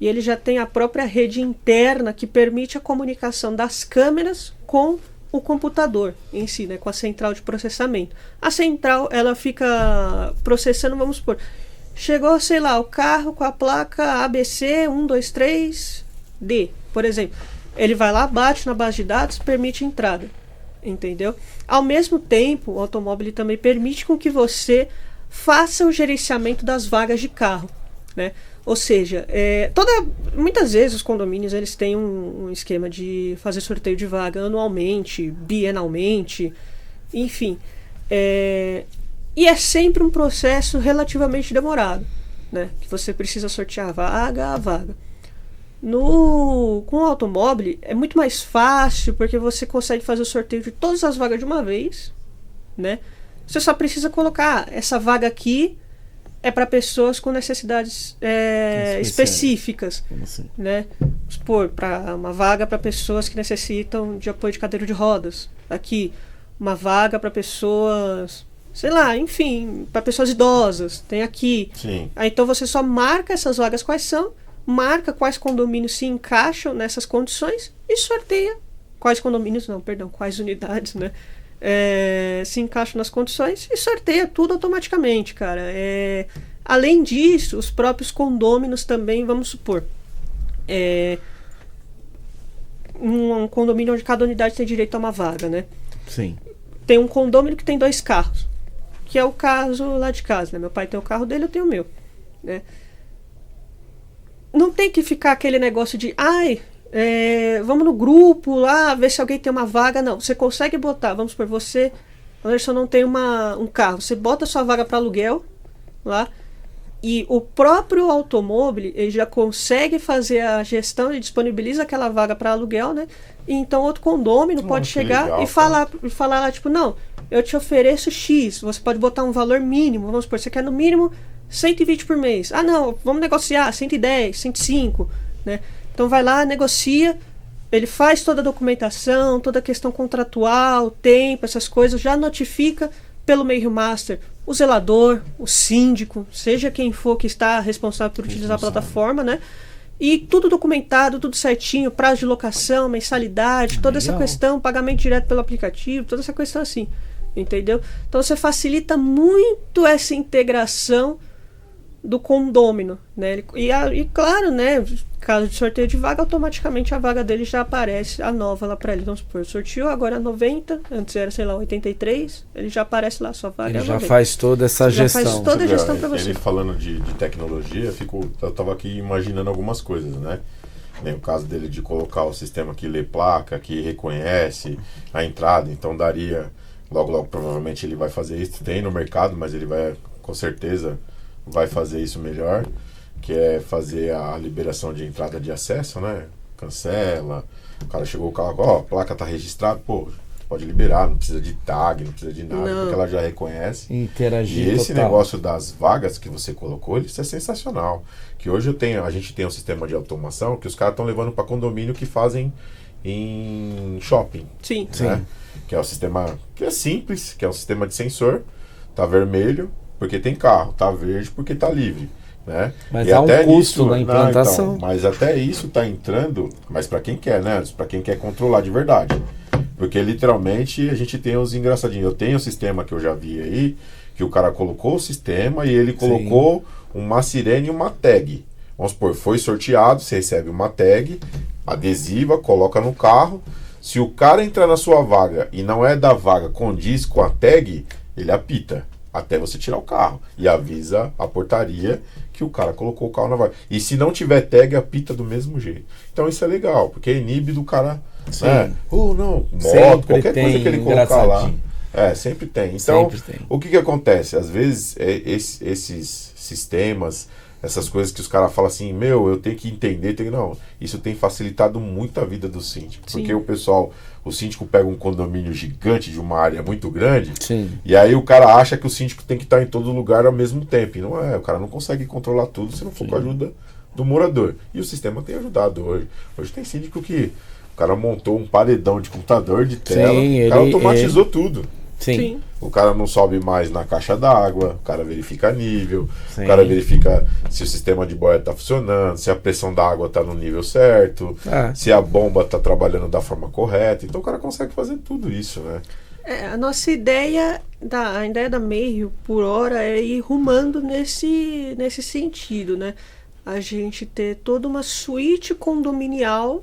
E ele já tem a própria rede interna que permite a comunicação das câmeras com o computador em si, né? Com a central de processamento. A central ela fica processando, vamos supor, chegou, sei lá, o carro com a placa ABC 123D, por exemplo. Ele vai lá, bate na base de dados, permite entrada. Entendeu? Ao mesmo tempo, o automóvel também permite com que você faça o gerenciamento das vagas de carro, né? Ou seja, muitas vezes os condomínios eles têm um esquema de fazer sorteio de vaga anualmente, bienalmente, enfim. E é sempre um processo relativamente demorado, né? Que você precisa sortear vaga a vaga. Com o automóvel é muito mais fácil, porque você consegue fazer o sorteio de todas as vagas de uma vez, né? Você só precisa colocar essa vaga aqui é para pessoas com necessidades específicas, assim? Né? Vamos supor, para uma vaga para pessoas que necessitam de apoio de cadeira de rodas. Aqui, uma vaga para pessoas sei lá, enfim, para pessoas idosas, tem aqui. Sim. Aí, então você só marca essas vagas quais são, marca quais condomínios se encaixam nessas condições e sorteia quais condomínios, não, perdão, quais unidades, né? Se encaixam nas condições e sorteia tudo automaticamente, cara. Além disso, os próprios condôminos também, vamos supor, um condomínio onde cada unidade tem direito a uma vaga, né? Sim. Tem um condomínio que tem 2 carros, que é o caso lá de casa, né? Meu pai tem o carro dele, eu tenho o meu, né? Não tem que ficar aquele negócio de vamos no grupo lá ver se alguém tem uma vaga. Não, você consegue botar, vamos supor, você, Anderson, não tem um carro, você bota sua vaga para aluguel lá e o próprio automóvel ele já consegue fazer a gestão e disponibiliza aquela vaga para aluguel, né? E então outro condômino pode chegar legal, e falar lá, tipo, não, eu te ofereço X, você pode botar um valor mínimo, vamos supor, você quer no mínimo 120 por mês. Ah, não, vamos negociar 110, 105, né? Então vai lá, negocia, ele faz toda a documentação, toda a questão contratual, tempo, essas coisas, já notifica pelo Meio Master o zelador, o síndico, seja quem for que está responsável por utilizar a plataforma, né? E tudo documentado, tudo certinho, prazo de locação, mensalidade, toda essa questão, pagamento direto pelo aplicativo, toda essa questão assim, entendeu? Então você facilita muito essa integração do condômino, né? E claro, né? Caso de sorteio de vaga, automaticamente a vaga dele já aparece, a nova lá para ele. Vamos supor, sorteou agora 90, antes era, sei lá, 83, ele já aparece lá, sua vaga. Ele já 90. faz toda essa gestão. Faz toda a gestão para você. Ele falando de tecnologia, eu tava aqui imaginando algumas coisas, né? Tem o caso dele de colocar o sistema que lê placa, que reconhece a entrada, então daria, logo provavelmente ele vai fazer isso, tem no mercado, mas ele vai, com certeza, vai fazer isso melhor, que é fazer a liberação de entrada de acesso, né? Cancela, o cara chegou o carro, a placa tá registrada, pode liberar, não precisa de tag, não precisa de nada, porque ela já reconhece. Interagir. E esse total. negócio das vagas que você colocou, isso é sensacional. Que hoje a gente tem um sistema de automação que os caras estão levando para condomínio que fazem em shopping. Sim. Né? Que é o sistema que é simples, que é um sistema de sensor, tá vermelho porque tem carro, tá verde porque tá livre. Né? Mas e há um até custo nisso, na implantação. então, mas até isso está entrando, mas para quem quer, né? Para quem quer controlar de verdade. Porque literalmente a gente tem os engraçadinhos. Eu tenho um sistema que eu já vi aí, que o cara colocou o sistema e ele colocou uma sirene e uma tag. Vamos supor, foi sorteado, você recebe uma tag adesiva, coloca no carro. Se o cara entrar na sua vaga e não é da vaga, condiz com a tag, ele apita. Até você tirar o carro. E avisa a portaria que o cara colocou o carro na vaga. E se não tiver tag, apita do mesmo jeito. Então isso é legal, porque inibe do cara. Né? Não, moto, Sempre qualquer tem coisa que ele colocar lá. engraçadinho. Sempre tem. Então, Sempre tem. o que acontece? Às vezes, esses sistemas, essas coisas que os caras falam assim, eu tenho que entender, não. Isso tem facilitado muito a vida do síndico. Sim. Porque o síndico pega um condomínio gigante de uma área muito grande, Sim. e aí o cara acha que o síndico tem que estar em todo lugar ao mesmo tempo. E não é, o cara não consegue controlar tudo se não for com a ajuda do morador. E o sistema tem ajudado hoje. Hoje tem síndico que o cara montou um paredão de computador, de tela, o cara automatizou tudo. Sim. O cara não sobe mais na caixa d'água, o cara verifica nível, Sim. o cara verifica se o sistema de boia está funcionando, se a pressão da água está no nível certo, se a bomba está trabalhando da forma correta. Então o cara consegue fazer tudo isso, né? A nossa ideia, a ideia da Meio por hora é ir rumando nesse sentido, né? A gente ter toda uma suíte condominial,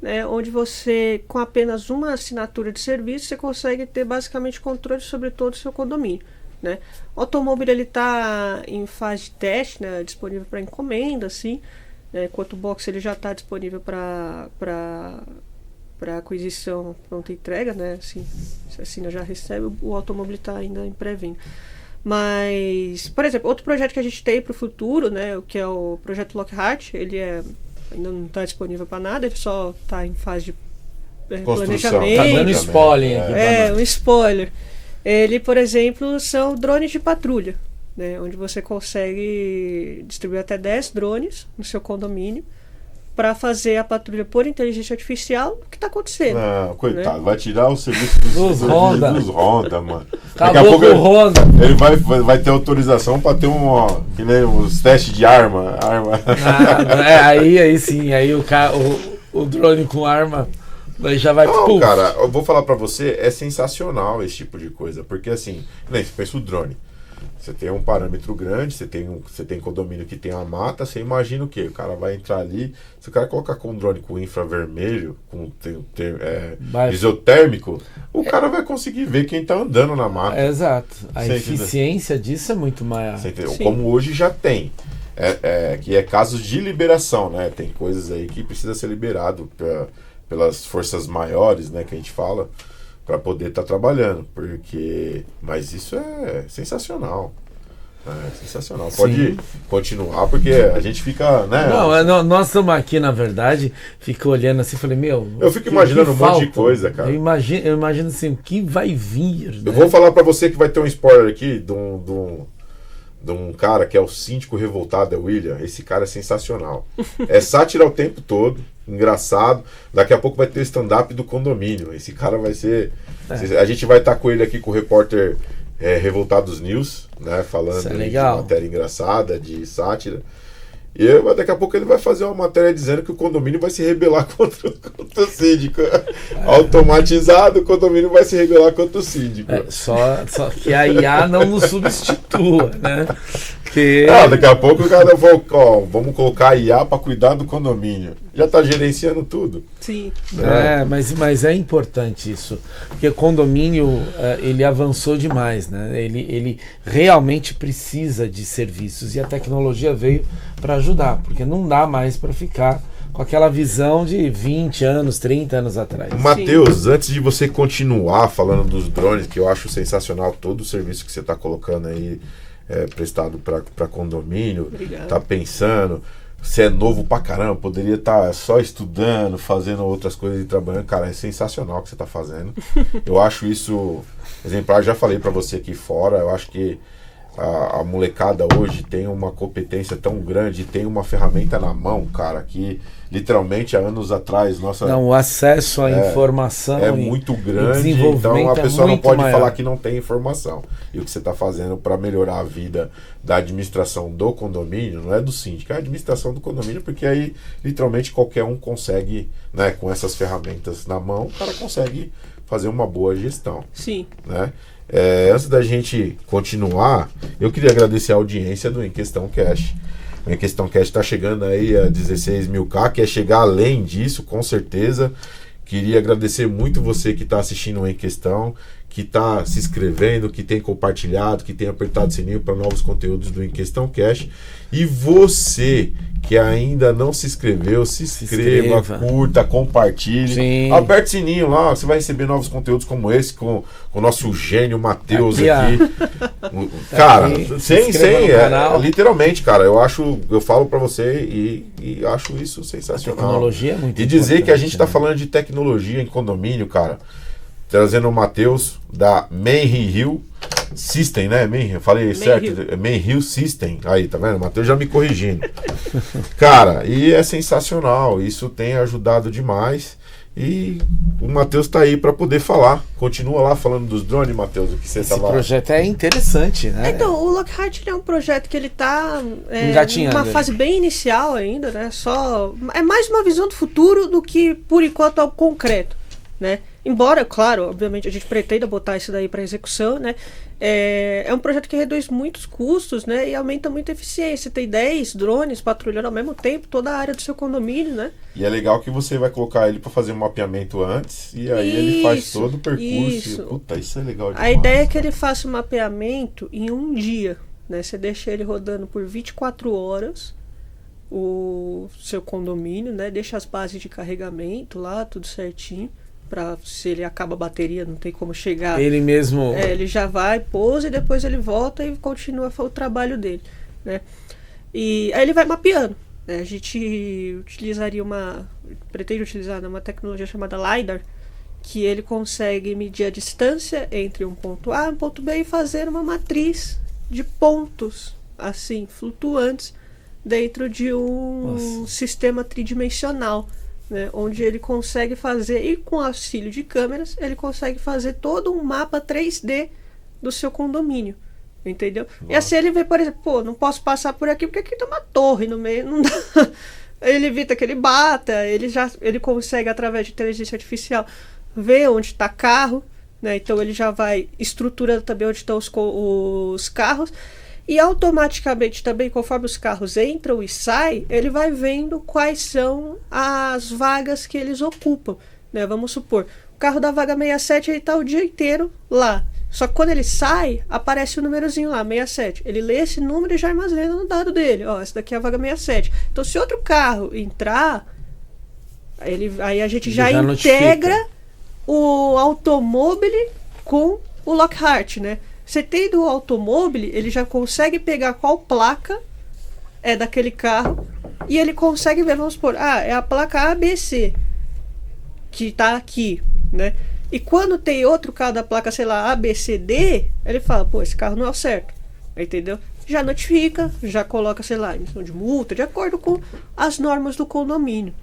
né, onde você, com apenas uma assinatura de serviço, você consegue ter basicamente controle sobre todo o seu condomínio. Né? O automóvel está em fase de teste, né, disponível para encomenda, assim, né, enquanto o box ele já está disponível para aquisição pronta entrega, né, assim, se assina já recebe, o automóvel está ainda em pré-venda. Mas, por exemplo, outro projeto que a gente tem para o futuro, né, que é o projeto Lockhart, ele ainda não está disponível para nada, ele só está em fase de planejamento. Tá dando spoiler aqui. Um spoiler. Ele, por exemplo, são drones de patrulha, né, onde você consegue distribuir até 10 drones no seu condomínio para fazer a patrulha por inteligência artificial, o que está acontecendo. Não, coitado, né? Vai tirar o serviço dos Honda. mano. Acabou com o Honda. Ele vai ter autorização para ter que nem uns testes de arma. Aí sim, aí o drone com arma já vai... Não, cara, eu vou falar para você, é sensacional esse tipo de coisa, porque assim, nem você pensa o drone. Você tem um parâmetro grande, você tem condomínio que tem uma mata, você imagina o quê? O cara vai entrar ali, se o cara colocar com um drone com infravermelho, com isotérmico, o cara vai conseguir ver quem tá andando na mata. Exato. A Você eficiência disso é muito maior. Como hoje já tem. Que é casos de liberação, né? Tem coisas aí que precisa ser liberado pelas forças maiores, né? Que a gente fala, para poder estar trabalhando, mas isso é sensacional. Sensacional. Pode continuar, porque a gente fica, né? Nós estamos aqui, na verdade, fico olhando assim, falei, eu fico imaginando um monte de coisa, cara. Eu imagino assim, o que vai vir, né? Eu vou falar para você que vai ter um spoiler aqui de um cara que é o síndico revoltado, é o William. Esse cara é sensacional. É sátira o tempo todo, engraçado. Daqui a pouco vai ter o stand-up do condomínio. Esse cara vai ser... A gente vai estar com ele aqui, com o repórter Revoltados News, né? Falando de matéria engraçada, de sátira. E daqui a pouco ele vai fazer uma matéria dizendo que o condomínio vai se rebelar contra o síndico. Automatizado, o condomínio vai se rebelar contra o síndico. Só que a IA não nos substitua, né? Daqui a pouco o cara falou, vamos colocar a IA para cuidar do condomínio. Já está gerenciando tudo. Sim. Mas é importante isso. Porque o condomínio, ele avançou demais, né? Ele realmente precisa de serviços e a tecnologia veio para ajudar, porque não dá mais para ficar com aquela visão de 20 anos, 30 anos atrás. Matheus, antes de você continuar falando dos drones, que eu acho sensacional todo o serviço que você está colocando aí, prestado para condomínio. Obrigado. Tá pensando, você é novo pra caramba, poderia estar só estudando, fazendo outras coisas e trabalhando. Cara, é sensacional o que você tá fazendo. Eu acho isso exemplar. Já falei para você aqui fora, eu acho que a molecada hoje tem uma competência tão grande, tem uma ferramenta na mão, cara, que literalmente há anos atrás o acesso à informação é muito grande, então a pessoa não pode falar que não tem informação. E o que você está fazendo para melhorar a vida da administração do condomínio, não é do síndico, é a administração do condomínio, porque aí literalmente qualquer um consegue, né, com essas ferramentas na mão, o cara consegue fazer uma boa gestão. Sim. Né? Antes da gente continuar, eu queria agradecer a audiência do Em Questão Cash. O Em Questão Cash está chegando aí a 16.000, quer chegar além disso, com certeza. Queria agradecer muito você que está assistindo o Em Questão, que está se inscrevendo, que tem compartilhado, que tem apertado o sininho para novos conteúdos do Em Questão Cash. E você que ainda não se inscreveu, se inscreva, curta, compartilhe. Sim. Aperte o sininho lá, você vai receber novos conteúdos como esse, com o nosso gênio Matheus aqui. Cara, literalmente, cara, eu falo pra você e acho isso sensacional. A tecnologia é muito importante. E dizer que a gente tá falando de tecnologia em condomínio, cara, trazendo o Matheus da Mayhill System, né? Eu falei certo? Mayhill System. Aí, tá vendo? O Matheus já me corrigindo. Cara, e é sensacional. Isso tem ajudado demais. E o Matheus tá aí para poder falar. Continua lá falando dos drones, Matheus, o que você tava... Esse projeto é interessante, né? Então, o Lockhart é um projeto que ele tá numa fase bem inicial ainda, né? É mais uma visão do futuro do que, por enquanto, algo concreto, né? Embora, claro, obviamente a gente pretenda botar isso daí para execução, né? É um projeto que reduz muitos custos, né? E aumenta muito a eficiência. Tem 10 drones patrulhando ao mesmo tempo toda a área do seu condomínio, né? E é legal que você vai colocar ele para fazer um mapeamento antes e aí ele faz todo o percurso. Puta, isso é legal demais. A ideia é que ele faça o mapeamento em um dia, né? Você deixa ele rodando por 24 horas o seu condomínio, né? Deixa as bases de carregamento lá, tudo certinho. Se ele acaba a bateria, não tem como chegar. Ele mesmo. Ele já vai, pousa e depois ele volta e continua o trabalho dele, né? E aí ele vai mapeando, né? A gente pretende utilizar uma tecnologia chamada LiDAR, que ele consegue medir a distância entre um ponto A e um ponto B e fazer uma matriz de pontos, assim, flutuantes, dentro de um sistema tridimensional, né, onde ele consegue fazer, e com auxílio de câmeras, ele consegue fazer todo um mapa 3D do seu condomínio, entendeu? Nossa. E assim ele vê, por exemplo, pô, não posso passar por aqui porque aqui tem uma torre no meio, não dá. Ele evita que ele bata, ele consegue, através de inteligência artificial, ver onde está carro, né? Então ele já vai estruturando também onde estão os carros. E automaticamente também, conforme os carros entram e saem, ele vai vendo quais são as vagas que eles ocupam, né? Vamos supor, o carro da vaga 67 ele está o dia inteiro lá. Só que quando ele sai, aparece o númerozinho lá, 67. Ele lê esse número e já armazena no dado dele. Ó, essa daqui é a vaga 67. Então, se outro carro entrar, aí a gente já integra notifica o automóvel com o Lockhart, né? Você tendo o automóvel, ele já consegue pegar qual placa é daquele carro e ele consegue ver, vamos supor, é a placa ABC que está aqui, né? E quando tem outro carro da placa, sei lá, ABCD, ele fala, pô, esse carro não é o certo, entendeu? Já notifica, já coloca, sei lá, emissão de multa, de acordo com as normas do condomínio.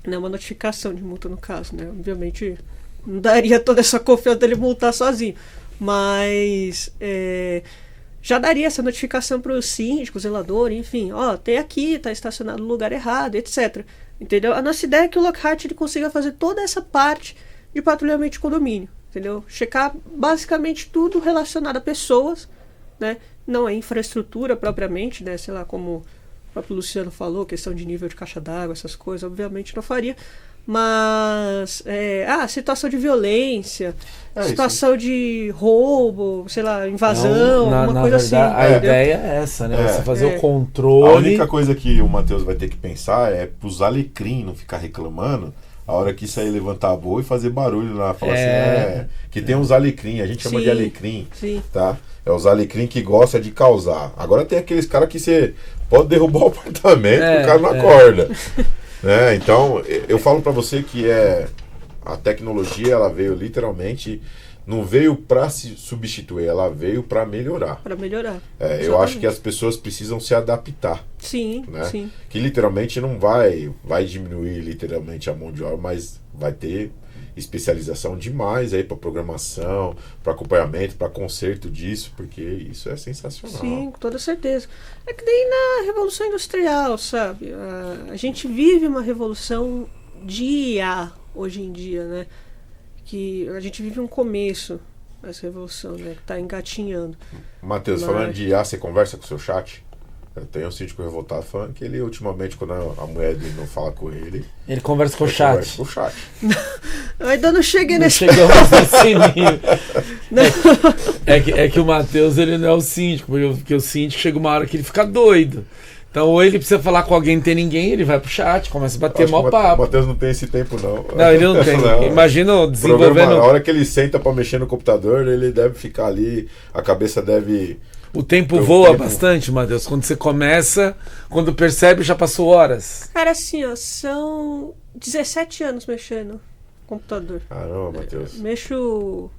Não, uma notificação de multa no caso, né? Obviamente não daria toda essa confiança dele multar sozinho. Mas já daria essa notificação para o síndico, zelador, enfim, tem aqui, está estacionado no lugar errado, etc. Entendeu? A nossa ideia é que o Lockhart ele consiga fazer toda essa parte de patrulhamento de condomínio, entendeu? Checar basicamente tudo relacionado a pessoas, né? Não é infraestrutura propriamente, né? Sei lá, como o próprio Luciano falou, questão de nível de caixa d'água, essas coisas, obviamente não faria. Mas situação de violência, situação de roubo, sei lá, invasão, alguma coisa verdade, assim. A ideia é essa, né? Você fazer o controle. A única coisa que o Matheus vai ter que pensar é pros alecrim não ficar reclamando a hora que isso aí levantar a voo e fazer barulho lá. Falar assim, que tem uns alecrim, a gente chama de alecrim, tá? É os alecrim que gosta de causar. Agora tem aqueles caras que você pode derrubar o apartamento e o cara não acorda. Né? Então, eu falo para você que a tecnologia, ela veio literalmente, não veio para se substituir, ela veio para melhorar. Para melhorar. Eu acho que as pessoas precisam se adaptar. Sim, né? sim. Que literalmente não vai diminuir literalmente a mão de obra, mas vai ter especialização demais aí para programação, para acompanhamento, para conserto disso, porque isso é sensacional. Sim, com toda certeza. É que nem na Revolução Industrial, sabe? A gente vive uma revolução de IA hoje em dia, né? Que a gente vive um começo dessa revolução, né? Que está engatinhando. Matheus, falando de IA, você conversa com o seu chat? Eu tenho um síndico revoltado falando que ele, ultimamente, quando a mulher dele não fala com ele... Ele conversa com o chat. Conversa com o chat. Ainda não cheguei nesse... Não chegamos nesse nível. É que o Matheus, ele não é o síndico, porque o síndico chega uma hora que ele fica doido. Então, ou ele precisa falar com alguém, não tem ninguém, ele vai pro chat, começa a bater mó papo. O Matheus não tem esse tempo, não. Não, ele não tem. Não. Imagina desenvolvendo... A hora que ele senta pra mexer no computador, ele deve ficar ali, a cabeça deve... O tempo voa bastante, Matheus. Quando você começa, quando percebe, já passou horas. Cara, assim, são 17 anos mexendo no computador. Caramba, Matheus. Mexo...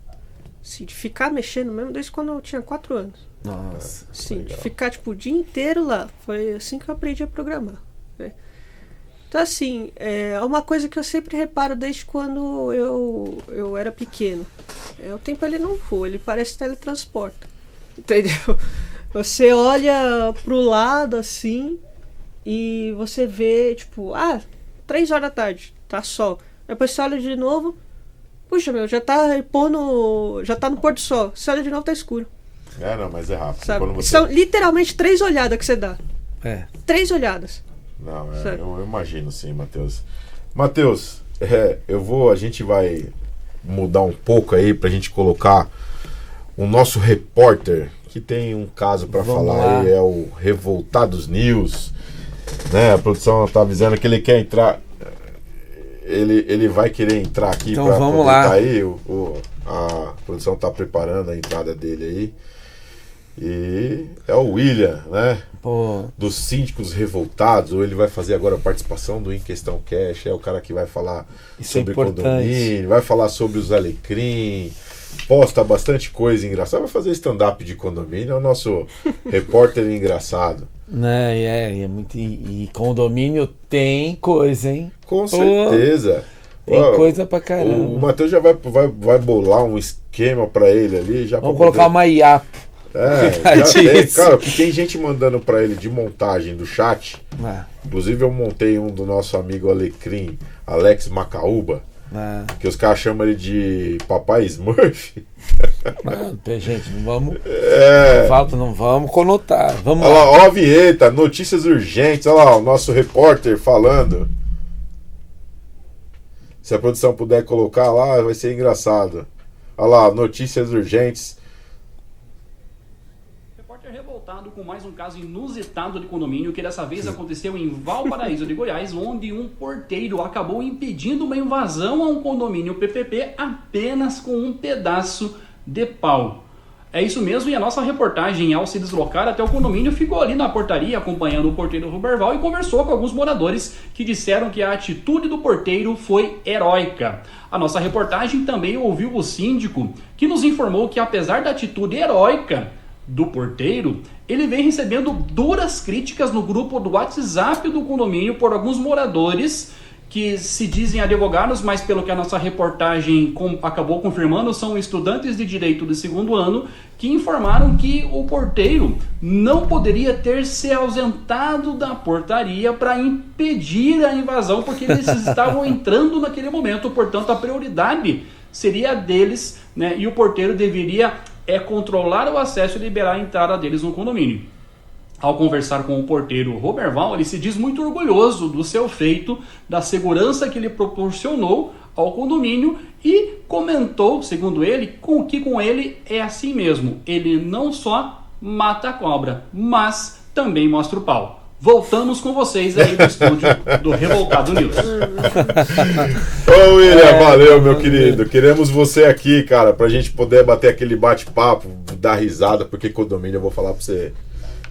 Assim, de ficar mexendo mesmo desde quando eu tinha 4 anos. Nossa. Sim, de ficar tipo o dia inteiro lá. Foi assim que eu aprendi a programar, né? Então, assim, é uma coisa que eu sempre reparo desde quando eu era pequeno. O tempo ele não voa, ele parece teletransporta. Entendeu? Você olha pro lado assim e você vê, tipo, 3 horas da tarde, tá sol. Depois você olha de novo, puxa, já tá no pôr do sol. Você olha de novo, tá escuro. Não, mas é rápido. Sabe? Quando você... São literalmente 3 olhadas que você dá. 3 olhadas. Não, eu imagino sim, Matheus. Matheus, a gente vai mudar um pouco aí pra gente colocar o nosso repórter, que tem um caso para falar aí, é o Revoltados News, né? A produção tá avisando que ele quer entrar, ele vai querer entrar aqui, então para vamos lá. Aí, a produção tá preparando a entrada dele aí, e é o William, né? Dos Síndicos Revoltados, ou ele vai fazer agora a participação do Em Questão Cash, é o cara que vai falar sobre condomínio, vai falar sobre os alecrim, posta bastante coisa engraçada. Vai fazer stand-up de condomínio, é o nosso repórter engraçado. Né, é muito. E condomínio tem coisa, hein? Com certeza. Tem coisa pra caramba. O Matheus já vai bolar um esquema pra ele ali. Já Vamos colocar uma IA. Já tem, cara, porque tem gente mandando pra ele de montagem do chat. Inclusive eu montei um do nosso amigo Alecrim, Alex Macaúba. Que os caras chamam ele de Papai Smurf. Gente, não vamos. Não vamos conotar. Vamos olha lá. Ó a vinheta, notícias urgentes. Olha lá, o nosso repórter falando. Se a produção puder colocar lá, vai ser engraçado. Olha lá, notícias urgentes. Revoltado com mais um caso inusitado de condomínio que dessa vez aconteceu em Valparaíso de Goiás, onde um porteiro acabou impedindo uma invasão a um condomínio PPP apenas com um pedaço de pau. É isso mesmo, e a nossa reportagem, ao se deslocar até o condomínio, ficou ali na portaria acompanhando o porteiro Roberval e conversou com alguns moradores que disseram que a atitude do porteiro foi heróica. A nossa reportagem também ouviu o síndico, que nos informou que apesar da atitude heróica do porteiro, ele vem recebendo duras críticas no grupo do WhatsApp do condomínio por alguns moradores que se dizem advogados, mas pelo que a nossa reportagem acabou confirmando, são estudantes de direito do 2º ano que informaram que o porteiro não poderia ter se ausentado da portaria para impedir a invasão, porque eles estavam entrando naquele momento, portanto a prioridade seria a deles, né? E o porteiro deveria controlar o acesso e liberar a entrada deles no condomínio. Ao conversar com o porteiro Roberval, ele se diz muito orgulhoso do seu feito, da segurança que ele proporcionou ao condomínio e comentou, segundo ele, que com ele é assim mesmo. Ele não só mata a cobra, mas também mostra o pau. Voltamos com vocês aí do estúdio do Revoltado News. Ô William, valeu meu querido. Queremos você aqui, cara, pra gente poder bater aquele bate-papo, dar risada, porque condomínio, eu vou falar pra você,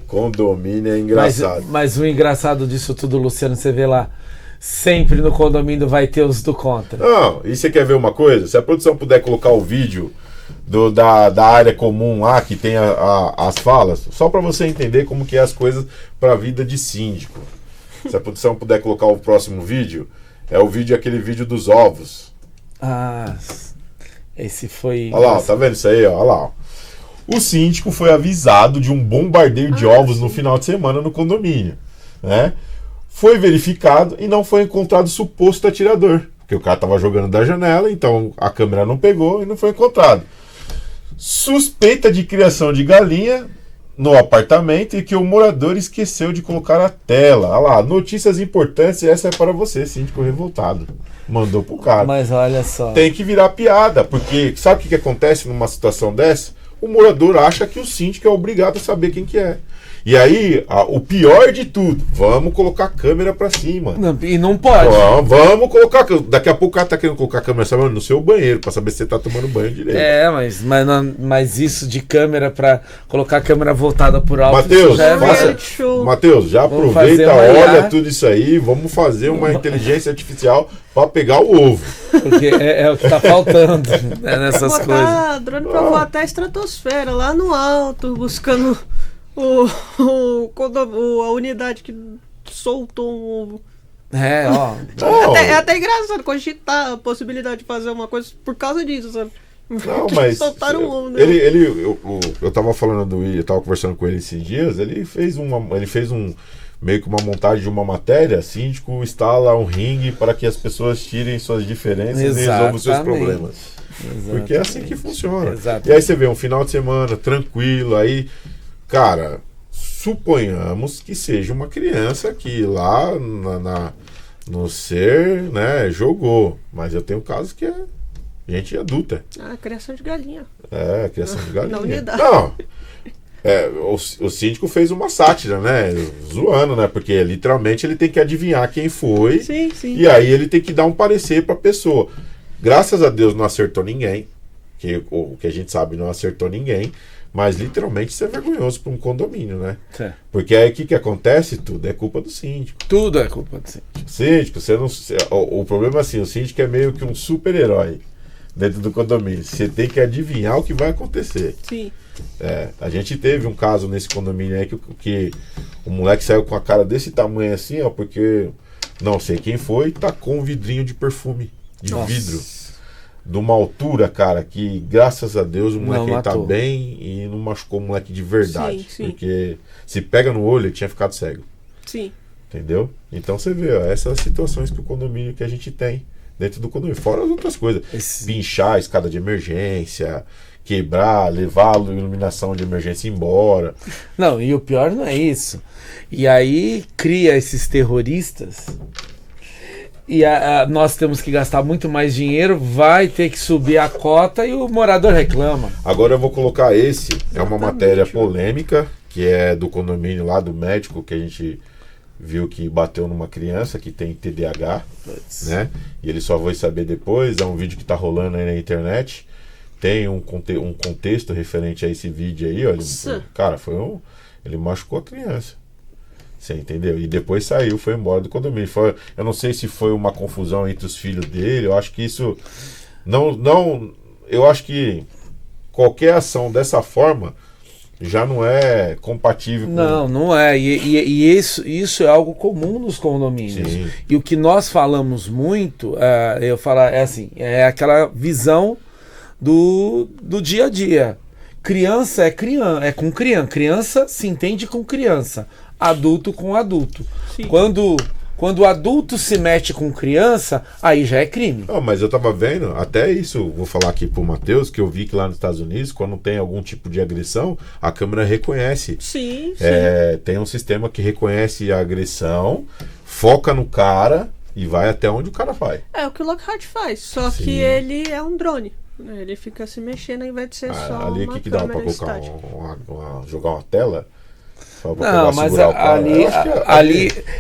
condomínio é engraçado. Mas o engraçado disso tudo, Luciano, você vê lá, sempre no condomínio vai ter os do contra. Não, e você quer ver uma coisa? Se a produção puder colocar o vídeo da área comum lá, que tem as falas, só para você entender como que é as coisas para a vida de síndico. Se a produção puder colocar o próximo vídeo, é o vídeo, aquele vídeo dos ovos. Esse foi... Olha lá, tá vendo isso aí? Olha lá. O síndico foi avisado de um bombardeio de ovos no final de semana no condomínio, né? Foi verificado e não foi encontrado suposto atirador, porque o cara tava jogando da janela, então a câmera não pegou e não foi encontrado. Suspeita de criação de galinha no apartamento e que o morador esqueceu de colocar a tela. Olha lá, notícias importantes, essa é para você, síndico revoltado. Mandou pro cara. Mas olha só. Tem que virar piada, porque sabe o que acontece numa situação dessa? O morador acha que o síndico é obrigado a saber quem que é. E aí, o pior de tudo, vamos colocar a câmera pra cima. E não pode. Vamos colocar. Daqui a pouco o cara tá querendo colocar a câmera, sabe, no seu banheiro, pra saber se você tá tomando banho direito. Mas isso de câmera pra colocar a câmera voltada por alto. Matheus, já aproveita, olha tudo isso aí, vamos fazer uma inteligência artificial pra pegar o ovo. Porque é o que tá faltando, né, nessas coisas. Botar drone pra voar até a estratosfera, lá no alto, buscando a unidade que soltou um ovo. É até engraçado cogitar a possibilidade de fazer uma coisa por causa disso, sabe? Não, mas soltaram um ovo, né? Eu tava falando do William, eu tava conversando com ele esses dias, ele fez meio que uma montagem de uma matéria, síndico instala um ringue para que as pessoas tirem suas diferenças e resolvam os seus problemas. Porque é assim que funciona. Exatamente. E aí você vê um final de semana tranquilo, aí, cara, suponhamos que seja uma criança que lá no ser, né, jogou. Mas eu tenho casos que é gente adulta. Criação de galinha. Criação de galinha. Na unidade. Não. O síndico fez uma sátira, né? Zoando, né? Porque literalmente ele tem que adivinhar quem foi. Sim. E aí ele tem que dar um parecer pra pessoa. Graças a Deus não acertou ninguém. O que a gente sabe, não acertou ninguém. Mas literalmente isso é vergonhoso para um condomínio, né? Porque aí o que acontece? Tudo é culpa do síndico. Tudo é culpa do síndico. Síndico, você não. O problema é assim, o síndico é meio que um super-herói. dentro do condomínio. Você tem que adivinhar o que vai acontecer. Sim. A gente teve um caso nesse condomínio aí que o moleque saiu com a cara desse tamanho assim, ó, porque não sei quem foi, tacou um vidrinho de perfume, de vidro. De uma altura, cara, que graças a Deus o moleque aí tá bem e não machucou o moleque de verdade. Sim. Porque se pega no olho, ele tinha ficado cego. Sim. Entendeu? Então você vê, ó, essas situações que o condomínio que a gente tem dentro do condomínio, fora as outras coisas. Pinchar a escada de emergência, quebrar, levar a iluminação de emergência embora. Não, e o pior não é isso. E aí cria esses terroristas e nós temos que gastar muito mais dinheiro, vai ter que subir a cota e o morador reclama. Agora eu vou colocar é uma matéria polêmica, que é do condomínio lá do médico, que a gente viu que bateu numa criança que tem TDAH, né? E ele só vai saber depois, é um vídeo que tá rolando aí na internet. Tem um contexto referente a esse vídeo aí, ó. Cara, ele machucou a criança. Você entendeu? E depois saiu, foi embora do condomínio. Eu não sei se foi uma confusão entre os filhos dele. Eu acho que isso eu acho que qualquer ação dessa forma já não é compatível com... Não é. E isso é algo comum nos condomínios. Sim. E o que nós falamos muito, é aquela visão do dia a dia. Criança é com criança. Criança se entende com criança. Adulto com adulto. Sim. Quando o adulto se mete com criança, aí já é crime. Não, mas eu tava vendo, até isso, vou falar aqui pro Matheus, que eu vi que lá nos Estados Unidos, quando tem algum tipo de agressão, a câmera reconhece. Sim. Tem um sistema que reconhece a agressão, foca no cara e vai até onde o cara vai. É o que o Lockhart faz, só Sim. que ele é um drone. Ele fica se mexendo ao invés de ser só ali uma que dá pra câmera colocar estática. jogar uma tela? Não, mas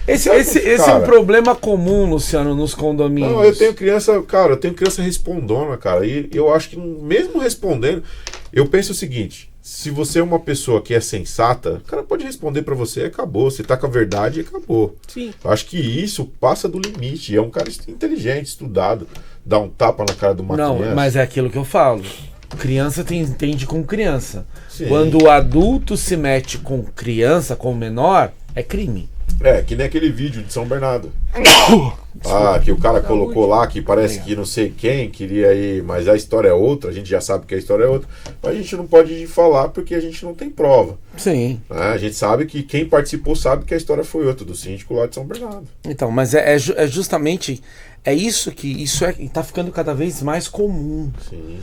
esse é um problema comum, Luciano, nos condomínios. Não, eu tenho criança respondona, cara, e eu acho que mesmo respondendo, eu penso o seguinte: se você é uma pessoa que é sensata, o cara pode responder pra você e acabou. Você tá com a verdade e acabou. Sim. Eu acho que isso passa do limite. É um cara inteligente, estudado, dá um tapa na cara de uma criança. Não, mas é aquilo que eu falo. Criança entende com criança. Sim. Quando o adulto se mete com criança, com menor, é crime. Que nem aquele vídeo de São Bernardo. Que o cara colocou lá que parece que não sei quem queria ir, mas a história é outra, a gente já sabe que a história é outra, mas a gente não pode falar porque a gente não tem prova. Sim. A gente sabe que quem participou sabe que a história foi outra, do síndico lá de São Bernardo. Então, mas é justamente isso está ficando cada vez mais comum. Sim.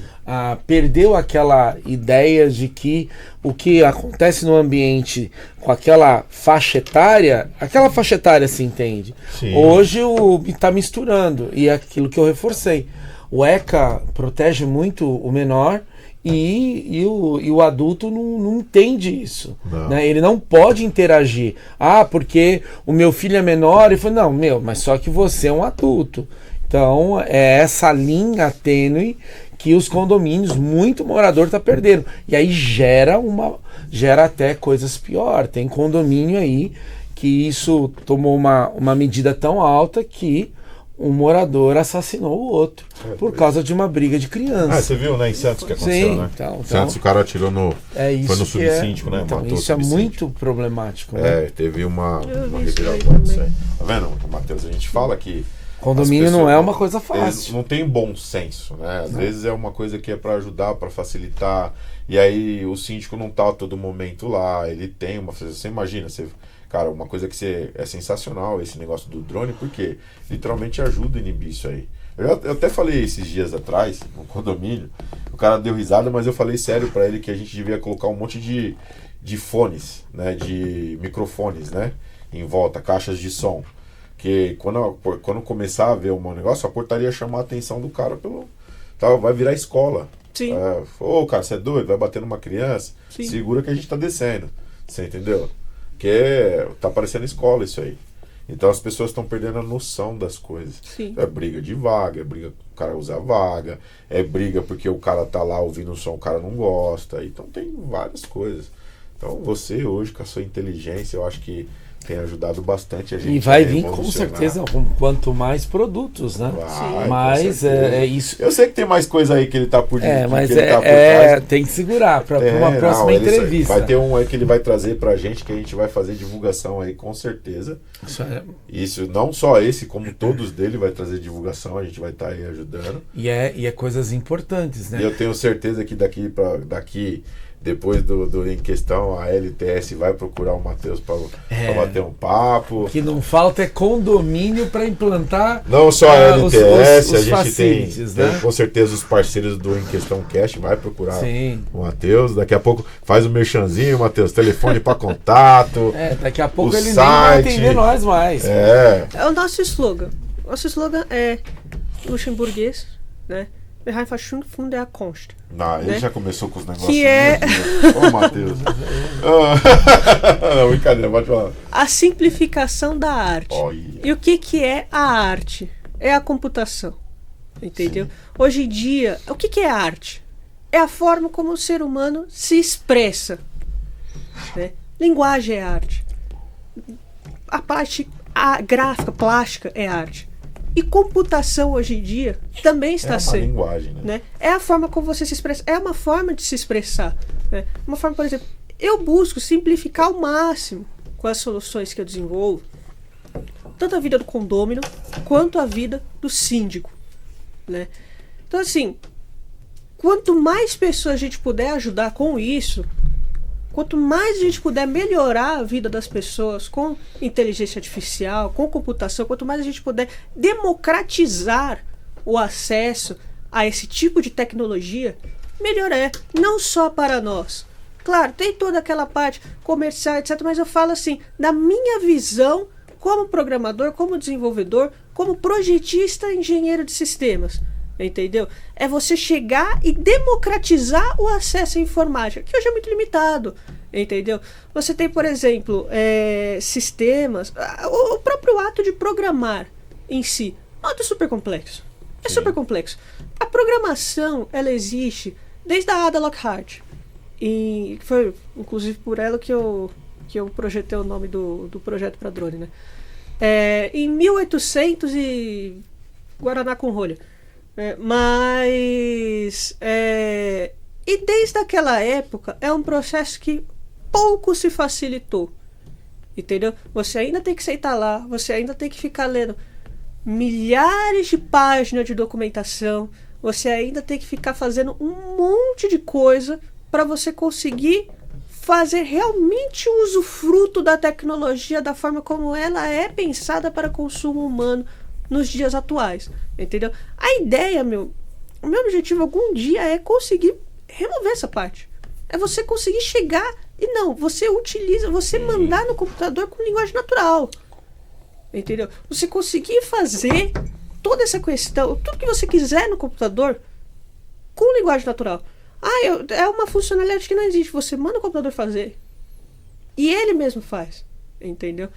Perdeu aquela ideia de que o que acontece no ambiente com aquela faixa etária se entende. Sim. Hoje está misturando, e é aquilo que eu reforcei. O ECA protege muito o menor e o adulto não entende isso. Né? Ele não pode interagir. Porque o meu filho é menor, e falou, mas só que você é um adulto. Então é essa linha tênue que os condomínios, muito morador está perdendo. E aí gera até coisas piores. Tem condomínio aí que isso tomou uma medida tão alta que um morador assassinou o outro por causa de uma briga de criança. Você viu, né, em Santos que aconteceu, Sim, né? Então, Santos o cara atirou foi no subsíndico, né? Então, matou isso é o subsíndico. muito problemático. Né? Teve uma isso aí reviravolta disso aí. também. Tá vendo, Matheus? A gente fala que Condomínio não é uma coisa eles fácil. não tem bom senso, né? Às vezes é uma coisa que é para ajudar, para facilitar, e aí o síndico não tá a todo momento lá, ele tem você imagina, cara, uma coisa que é sensacional esse negócio do drone, porque literalmente ajuda a inibir isso aí. Eu até falei esses dias atrás, no condomínio, o cara deu risada, mas eu falei sério para ele que a gente devia colocar um monte de fones, né, de microfones, né, em volta, caixas de som. Que quando começar a ver um negócio, a portaria chamar a atenção do cara vai virar escola. Sim. Cara, você é doido? Vai bater numa criança? Sim. Segura que a gente tá descendo. Você entendeu? Que tá parecendo escola isso aí. Então as pessoas estão perdendo a noção das coisas. Sim. É briga de vaga, é briga o cara usar vaga, é briga porque o cara tá lá ouvindo o som, o cara não gosta. Então tem várias coisas. Então você hoje, com a sua inteligência, eu acho que tem ajudado bastante a gente. E vai a vir com evolucionar. certeza, quanto mais produtos, né? Vai, Mas com certeza. é isso. Eu sei que tem mais coisa aí que ele tá por Mas que ele tá por trás. tem que segurar para uma Não, próxima entrevista. Vai ter um aí que ele vai trazer pra gente, que a gente vai fazer divulgação aí, com certeza. Isso, não só esse, como todos dele vai trazer divulgação, a gente vai estar aí ajudando. E é coisas importantes, né? E eu tenho certeza que daqui depois do Em Questão, a LTS vai procurar o Matheus para bater um papo. O que não falta é condomínio para implantar. Não só a LTS, os a gente tem né? com certeza os parceiros do Em Questão Cash vai procurar Sim. o Matheus. Daqui a pouco faz o merchanzinho, Matheus, telefone para contato. Daqui a pouco ele site, nem vai atender nós mais. É o nosso slogan. Nosso slogan é luxemburguês, né? Beheimverschwung von der Kunst. Não, ele né? já começou com os negócios. Que é... Ô, Matheus. Não, brincadeira, pode falar. A simplificação da arte. Olha. E o que é a arte? É a computação. Entendeu? Sim. Hoje em dia, o que é a arte? É a forma como o ser humano se expressa. Né? Linguagem é arte. A gráfica, plástica é arte. E computação hoje em dia também está sendo. Linguagem, né? É a forma como você se expressa. É uma forma de se expressar. Né? Uma forma, por exemplo, eu busco simplificar ao máximo com as soluções que eu desenvolvo, tanto a vida do condômino quanto a vida do síndico. Né? Então, assim, quanto mais pessoas a gente puder ajudar com isso, quanto mais a gente puder melhorar a vida das pessoas com inteligência artificial, com computação, quanto mais a gente puder democratizar o acesso a esse tipo de tecnologia, melhor é. Não só para nós. Claro, tem toda aquela parte comercial, etc. Mas eu falo assim, na minha visão, como programador, como desenvolvedor, como projetista, engenheiro de sistemas. Entendeu? É você chegar e democratizar o acesso à informática, que hoje é muito limitado. Entendeu? Você tem, por exemplo, sistemas, o próprio ato de programar em si, é super complexo. É super complexo. A programação, ela existe desde a Ada Lockhart. E foi, inclusive, por ela que eu projetei o nome do projeto para drone, né? Em 1800 e Guaraná com rolha. E desde aquela época é um processo que pouco se facilitou, entendeu? Você ainda tem que sentar lá, você ainda tem que ficar lendo milhares de páginas de documentação, você ainda tem que ficar fazendo um monte de coisa para você conseguir fazer realmente o usufruto da tecnologia da forma como ela é pensada para consumo humano nos dias atuais, entendeu? A ideia, o meu objetivo algum dia é conseguir remover essa parte. É você conseguir chegar e você mandar no computador com linguagem natural, entendeu? Você conseguir fazer toda essa questão, tudo que você quiser no computador com linguagem natural. É uma funcionalidade que não existe. Você manda o computador fazer e ele mesmo faz, entendeu?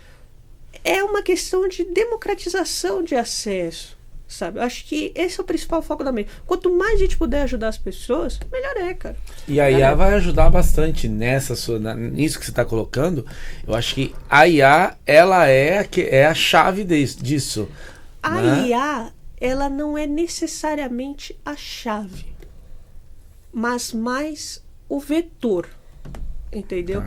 É uma questão de democratização de acesso, sabe? Eu acho que esse é o principal foco da MEI. Quanto mais a gente puder ajudar as pessoas, melhor é, cara. E a IA vai ajudar bastante nisso que você está colocando. Eu acho que a IA, ela é a chave disso. A né? IA, ela não é necessariamente a chave, mas mais o vetor, entendeu?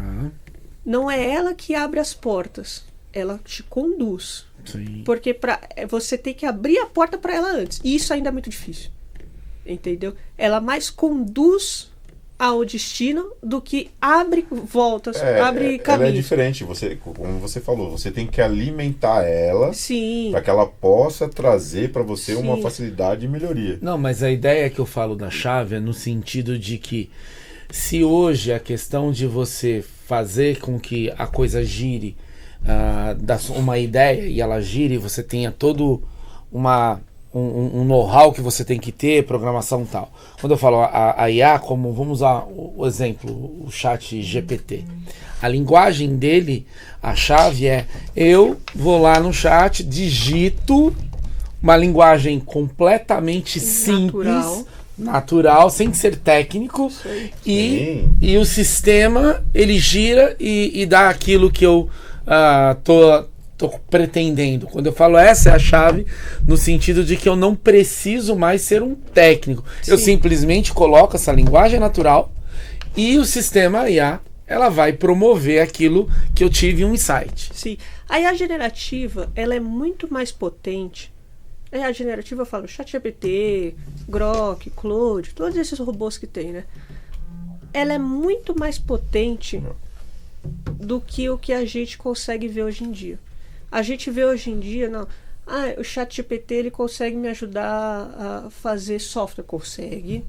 Não é ela que abre as portas. Ela te conduz. Sim. Porque você tem que abrir a porta para ela antes. E isso ainda é muito difícil. Entendeu? Ela mais conduz ao destino do que abre voltas, abre caminhos. Ela é diferente. Como você falou, você tem que alimentar ela para que ela possa trazer para você uma facilidade e melhoria. Não, mas a ideia que eu falo da chave é no sentido de que se hoje a questão de você fazer com que a coisa gire, uma ideia e ela gira e você tenha todo um know-how que você tem que ter, programação e tal. Quando eu falo a IA, como vamos usar o exemplo, o chat GPT. A linguagem dele, a chave eu vou lá no chat, digito uma linguagem completamente simples, natural, sem ser técnico, e o sistema ele gira e dá aquilo que eu tô pretendendo. Quando eu falo essa é a chave, no sentido de que eu não preciso mais ser um técnico. Sim. Eu simplesmente coloco essa linguagem natural e o sistema IA, ela vai promover aquilo que eu tive um insight. Sim. A IA generativa, ela é muito mais potente. A IA generativa, eu falo, ChatGPT, Grok, Claude, todos esses robôs que tem, né? Ela é muito mais potente do que o que a gente consegue ver hoje em dia. A gente vê hoje em dia, não, o ChatGPT ele consegue me ajudar a fazer software. Consegue.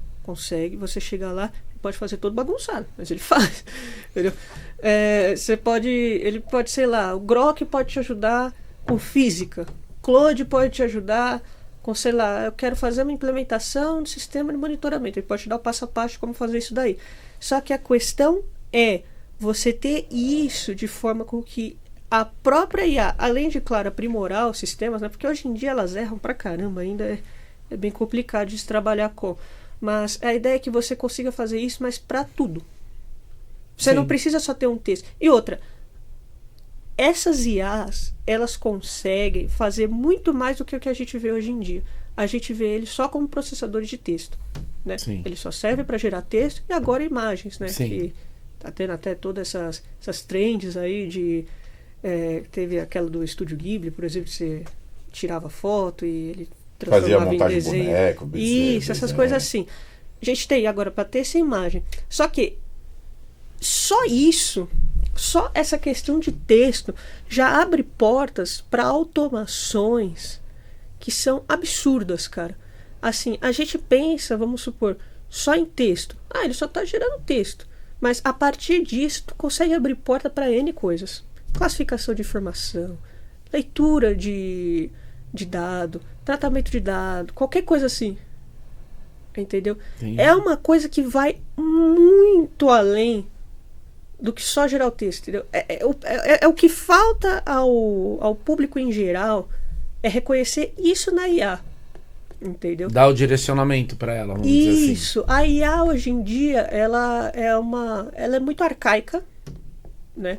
Você chega lá, pode fazer todo bagunçado, mas ele faz. Entendeu? Ele pode, sei lá, o Grok pode te ajudar com física. Claude pode te ajudar com, sei lá, eu quero fazer uma implementação de sistema de monitoramento. Ele pode te dar o passo a passo de como fazer isso daí. Só que a questão é você ter isso de forma com que a própria IA, além de, claro, aprimorar os sistemas, né? Porque hoje em dia elas erram pra caramba, ainda é bem complicado de se trabalhar com. Mas a ideia é que você consiga fazer isso, mas para tudo. Você Sim. não precisa só ter um texto. E outra, essas IAs, elas conseguem fazer muito mais do que o que a gente vê hoje em dia. A gente vê eles só como processadores de texto, né? Sim. Ele só serve para gerar texto e agora imagens, né? Sim. Que tá tendo até todas essas trends aí de... teve aquela do Estúdio Ghibli, por exemplo, que você tirava foto e ele Fazia transformava em montagem de desenho. boneco, Isso, essas desenho. coisas assim. A gente tem agora para ter essa imagem. Só que só isso, só essa questão de texto já abre portas para automações que são absurdas, cara. Assim, a gente pensa, vamos supor, só em texto. Ele só tá gerando texto. Mas a partir disso, tu consegue abrir porta para N coisas. Classificação de informação, leitura de dado, tratamento de dado, qualquer coisa assim. Entendeu? Sim. É uma coisa que vai muito além do que só gerar o texto. Entendeu? É o que falta ao público em geral é reconhecer isso na IA. Entendeu? Dá o direcionamento para ela, vamos dizer assim. Isso. A IA hoje em dia, ela é muito arcaica, né?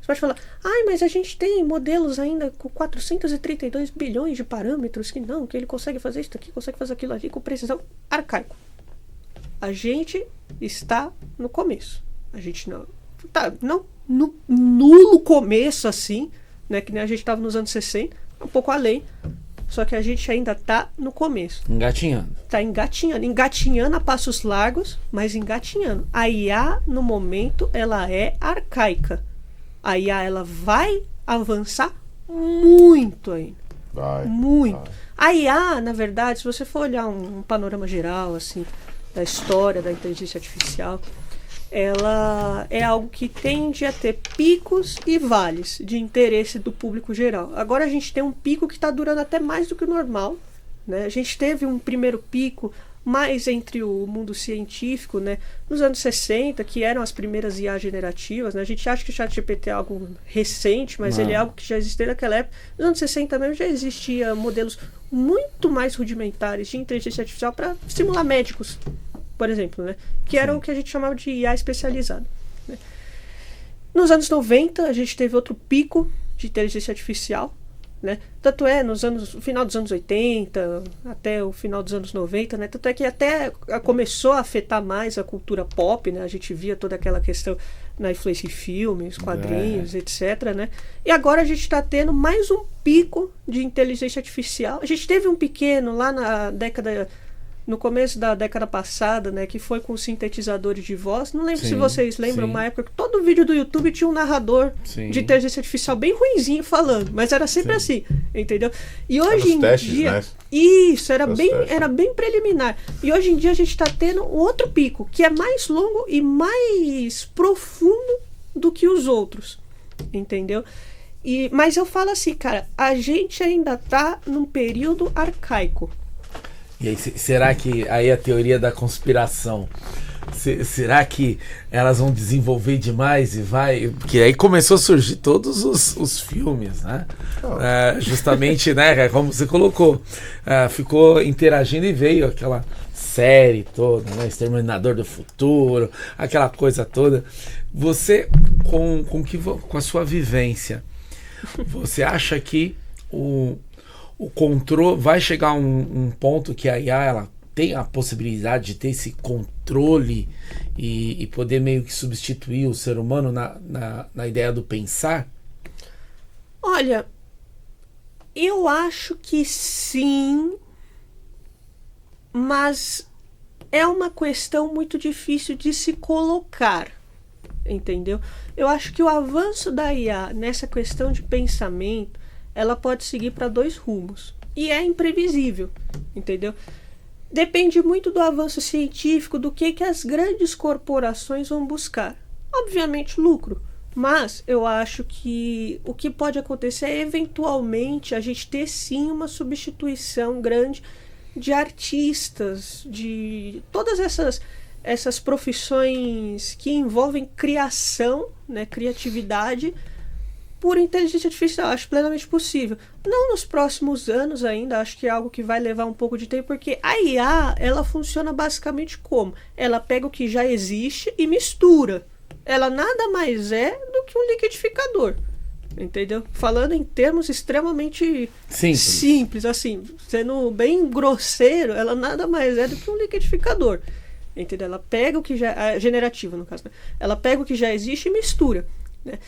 Você pode falar, mas a gente tem modelos ainda com 432 bilhões de parâmetros que ele consegue fazer isso aqui, consegue fazer aquilo ali com precisão. Arcaico. A gente está no começo. A gente não no nulo começo assim, né, que nem a gente estava nos anos 60, um pouco além, só que a gente ainda está no começo. Engatinhando. Está engatinhando a passos largos, mas engatinhando. A IA, no momento, ela é arcaica. A IA, ela vai avançar muito ainda. Muito. A IA, na verdade, se você for olhar um panorama geral, assim, da história da inteligência artificial, ela é algo que tende a ter picos e vales de interesse do público geral. Agora a gente tem um pico que está durando até mais do que o normal, né? A gente teve um primeiro pico mais entre o mundo científico, né, nos anos 60, que eram as primeiras IA generativas, né? A gente acha que o ChatGPT é algo recente, mas ele é algo que já existia naquela época. Nos anos 60 mesmo já existia modelos muito mais rudimentares de inteligência artificial para simular médicos, por exemplo, né? Que eram o que a gente chamava de IA especializada, né? Nos anos 90 a gente teve outro pico de inteligência artificial, né? Tanto é no final dos anos 80 até o final dos anos 90, né? Tanto é que até começou a afetar mais a cultura pop, né? A gente via toda aquela questão na influência em filmes, quadrinhos, etc, né? E agora a gente está tendo mais um pico de inteligência artificial. A gente teve um pequeno lá no começo da década passada, né, que foi com sintetizadores de voz. Não lembro se vocês lembram, uma época que todo vídeo do YouTube tinha um narrador de inteligência artificial bem ruinzinho falando, mas era sempre assim, entendeu? E hoje em dia, né? Isso, era bem preliminar. E hoje em dia a gente está tendo um outro pico, que é mais longo e mais profundo do que os outros, entendeu? Mas eu falo assim, cara, a gente ainda tá num período arcaico. E aí, será que aí a teoria da conspiração, será que elas vão desenvolver demais e vai... Porque aí começou a surgir todos os filmes, né? Justamente, né, como você colocou, ficou interagindo e veio aquela série toda, né? Exterminador do Futuro, aquela coisa toda. Você, com a sua vivência, Você acha que o controle vai chegar a um ponto que a IA ela tem a possibilidade de ter esse controle e poder meio que substituir o ser humano na ideia do pensar? Olha, eu acho que sim, mas é uma questão muito difícil de se colocar, entendeu? Eu acho que o avanço da IA nessa questão de pensamento, ela pode seguir para 2 rumos, e é imprevisível, entendeu? Depende muito do avanço científico, do que as grandes corporações vão buscar. Obviamente lucro, mas eu acho que o que pode acontecer é eventualmente a gente ter sim uma substituição grande de artistas, de todas essas profissões que envolvem criação, né, criatividade, por inteligência artificial. Acho plenamente possível. Não nos próximos anos ainda, acho que é algo que vai levar um pouco de tempo, porque a IA, ela funciona basicamente como? Ela pega o que já existe e mistura. Ela nada mais é do que um liquidificador, entendeu? Falando em termos extremamente simples, assim, sendo bem grosseiro, ela nada mais é do que um liquidificador, entendeu? Ela pega o que já... generativa, no caso, né? Ela pega o que já existe e mistura, né?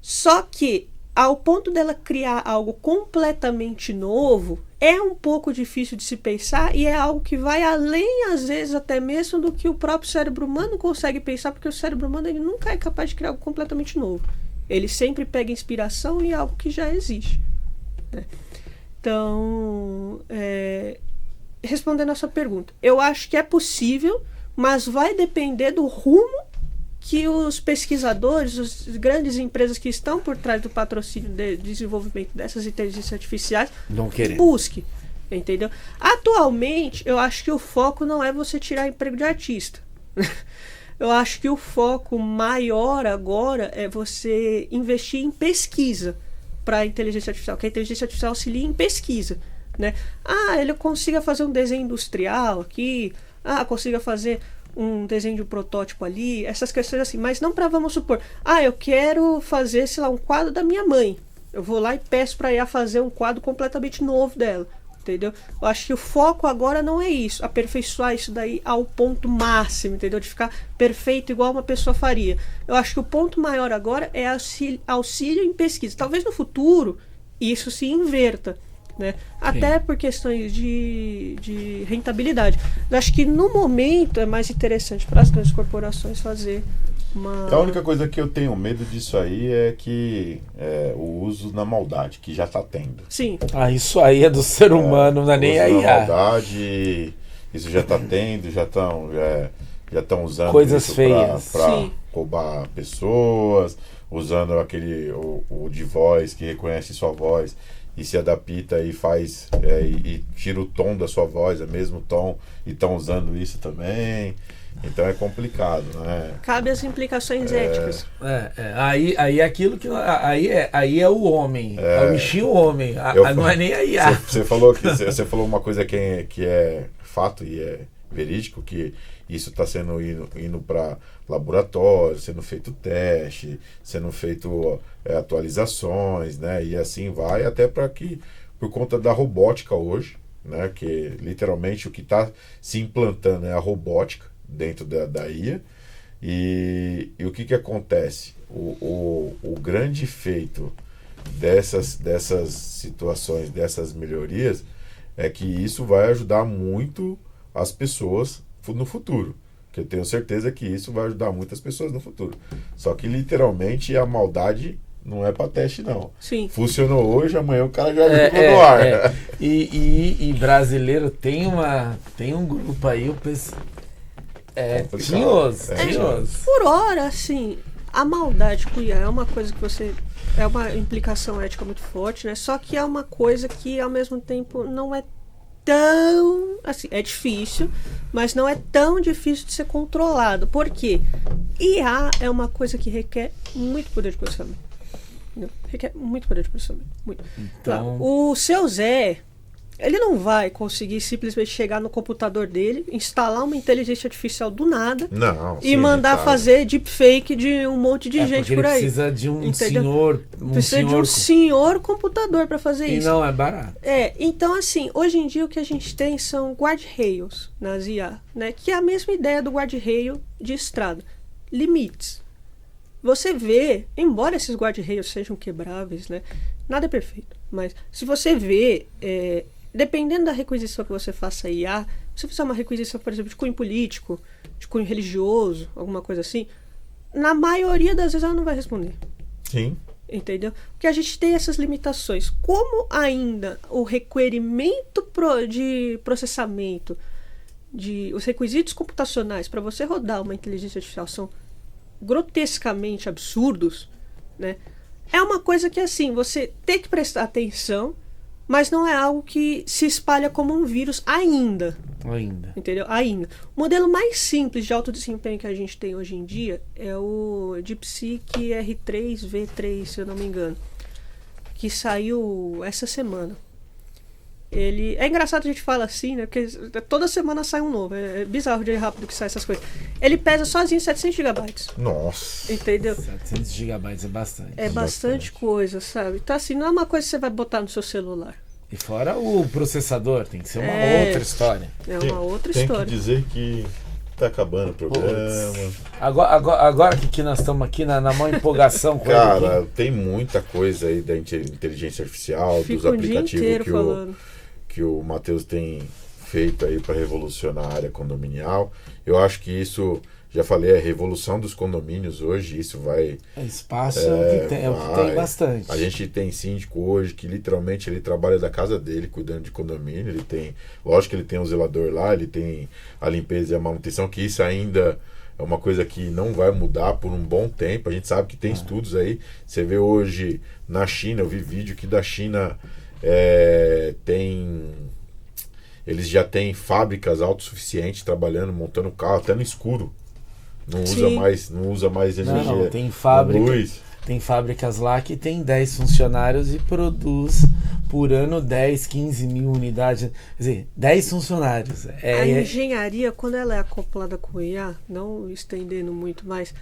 Só que, ao ponto dela criar algo completamente novo, é um pouco difícil de se pensar e é algo que vai além, às vezes, até mesmo do que o próprio cérebro humano consegue pensar, porque o cérebro humano ele nunca é capaz de criar algo completamente novo. Ele sempre pega inspiração em algo que já existe, né? Então, respondendo a sua pergunta, eu acho que é possível, mas vai depender do rumo que os pesquisadores, as grandes empresas que estão por trás do patrocínio de desenvolvimento dessas inteligências artificiais busquem, entendeu? Atualmente, eu acho que o foco não é você tirar emprego de artista. Eu acho que o foco maior agora é você investir em pesquisa para a inteligência artificial, que a inteligência artificial auxilia em pesquisa, né? Ele consiga fazer um desenho industrial aqui, consiga fazer um desenho de um protótipo ali, essas questões assim, mas não para, vamos supor, eu quero fazer, sei lá, um quadro da minha mãe, eu vou lá e peço para ela fazer um quadro completamente novo dela, entendeu? Eu acho que o foco agora não é isso, aperfeiçoar isso daí ao ponto máximo, entendeu? De ficar perfeito igual uma pessoa faria. Eu acho que o ponto maior agora é auxílio em pesquisa. Talvez no futuro isso se inverta, né? Até por questões de rentabilidade. Eu acho que no momento é mais interessante para as grandes corporações fazer uma... A única coisa que eu tenho medo disso aí é que o uso na maldade, que já está tendo. Sim. Isso aí é do ser humano, não é nem a IA. Na maldade, isso já está tendo, já estão usando coisas isso feias para roubar pessoas, usando o de voz que reconhece sua voz e se adapta e faz e tira o tom da sua voz, é o mesmo tom, e estão usando isso também. Então é complicado, né? Cabe as implicações éticas. Aí é aquilo que aí é o homem, é o bichinho homem, não é nem a IA. Você falou uma coisa que é fato e é verídico, que isso está sendo indo para laboratório, sendo feito teste, sendo feito atualizações, né? E assim vai, até para que, por conta da robótica hoje, né? Que literalmente o que está se implantando é a robótica dentro da IA. E o que acontece? O grande feito dessas situações, dessas melhorias, é que isso vai ajudar muito as pessoas no futuro. Que eu tenho certeza que isso vai ajudar muitas pessoas no futuro. Só que literalmente a maldade não é para teste, não. Sim. Funcionou hoje, amanhã o cara já jogou no ar. E brasileiro tem um grupo aí, o pessoal. Tinhoso. Por hora, assim, a maldade com IA é uma coisa que você... É uma implicação ética muito forte, né? Só que é uma coisa que, ao mesmo tempo, não é tão... Assim, é difícil, mas não é tão difícil de ser controlado. Por quê? IA é uma coisa que requer muito poder de processamento. Requer muito poder de processamento. Muito. Então... O seu Zé... ele não vai conseguir simplesmente chegar no computador dele, instalar uma inteligência artificial do nada Não, e sim, mandar cara. fazer deepfake de um monte de gente porque por ele aí. precisa de um Entendeu? senhor. Precisa de um senhor computador para fazer E isso. não é barato. Então assim, hoje em dia o que a gente tem são guardrails nas IA, né? Que é a mesma ideia do guardrail de estrada. Limites. Você vê, embora esses guardrails sejam quebráveis, né? Nada é perfeito. Mas se você vê, dependendo da requisição que você faça a IA, se você fizer uma requisição, por exemplo, de cunho político, de cunho religioso, alguma coisa assim, na maioria das vezes ela não vai responder. Sim. Entendeu? Porque a gente tem essas limitações. Como ainda o requerimento de processamento, os requisitos computacionais para você rodar uma inteligência artificial são grotescamente absurdos, né? É uma coisa que, assim, você tem que prestar atenção, mas não é algo que se espalha como um vírus ainda. Entendeu? Ainda. O modelo mais simples de alto desempenho que a gente tem hoje em dia é o DeepSeek R3V3, se eu não me engano, que saiu essa semana. Ele é engraçado a gente falar assim, né? Porque toda semana sai um novo. É bizarro de rápido que sai essas coisas. Ele pesa sozinho 700 GB. Nossa. Entendeu? 700 GB é bastante. É bastante coisa, sabe? Então, assim, não é uma coisa que você vai botar no seu celular. E fora o processador, tem que ser uma outra história. É uma outra Tem história. que dizer que tá acabando o programa. Agora que nós estamos aqui na maior empolgação com Cara, ele tem muita coisa aí da inteligência artificial, Fica dos o dia aplicativos inteiro falando. que o Matheus tem feito aí para revolucionar a área condominial. Eu acho que isso, já falei, é a revolução dos condomínios hoje, isso vai... Espaço é o que tem bastante. A gente tem síndico hoje que literalmente ele trabalha da casa dele, cuidando de condomínio, ele tem, lógico que ele tem o zelador lá, ele tem a limpeza e a manutenção, que isso ainda é uma coisa que não vai mudar por um bom tempo. A gente sabe que tem estudos aí, você vê hoje na China, eu vi vídeo que da China eles já têm fábricas autossuficientes trabalhando, montando carro até no escuro. Não usa mais energia. Não, tem fábrica, luz. Tem fábricas lá que tem 10 funcionários e produz por ano 10, 15 mil unidades. Quer dizer, 10 funcionários. A engenharia, quando ela é acoplada com o IA, não estendendo muito mais,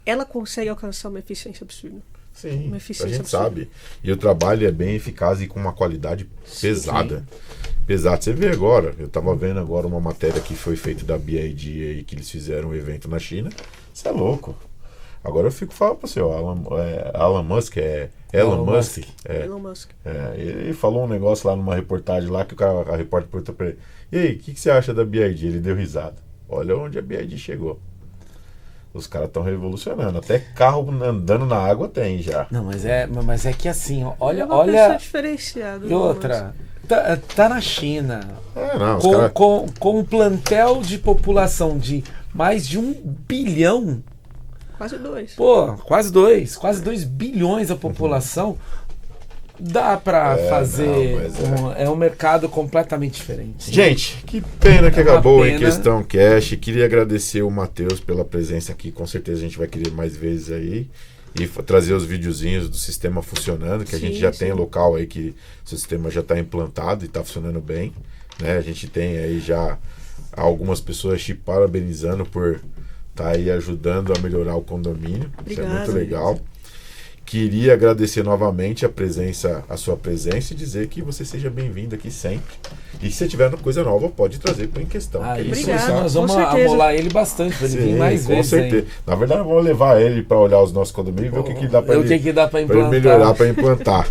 ela consegue alcançar uma eficiência absurda. Sim, a gente sabe. E o trabalho é bem eficaz e com uma qualidade pesada. Pesado. Você vê agora, eu tava vendo agora uma matéria que foi feita da BID aí, que eles fizeram um evento na China. Isso é louco. Agora eu fico falando para você, Elon Musk, Elon Musk. Elon Musk. Ele falou um negócio lá numa reportagem lá, que a repórter perguntou para ele: e aí, o que você acha da BID? Ele deu risada. Olha onde a BID chegou. Os caras estão revolucionando. Até carro andando na água tem já. Não, mas é que assim, olha. Diferenciado. E outra, tá na China. Com um plantel de população de mais de 1 bilhão. Quase 2. Pô, quase 2 bilhões a população. Dá pra fazer. É um mercado completamente diferente. Gente, que pena que acabou em Questão Cash. Queria agradecer o Matheus pela presença aqui. Com certeza a gente vai querer mais vezes aí. E trazer os videozinhos do sistema funcionando, que a gente já tem local aí que o sistema já está implantado e está funcionando bem, né? A gente tem aí já algumas pessoas te parabenizando por estar aí ajudando a melhorar o condomínio. Obrigada, isso é muito legal. Queria agradecer novamente a sua presença e dizer que você seja bem-vindo aqui sempre. E se você tiver coisa nova, pode trazer para Em Questão. Nós vamos amolar ele bastante, para ele vir mais vezes. Com certeza. Na verdade, vamos levar ele para olhar os nossos condomínios e ver o que dá para ele melhorar, para implantar.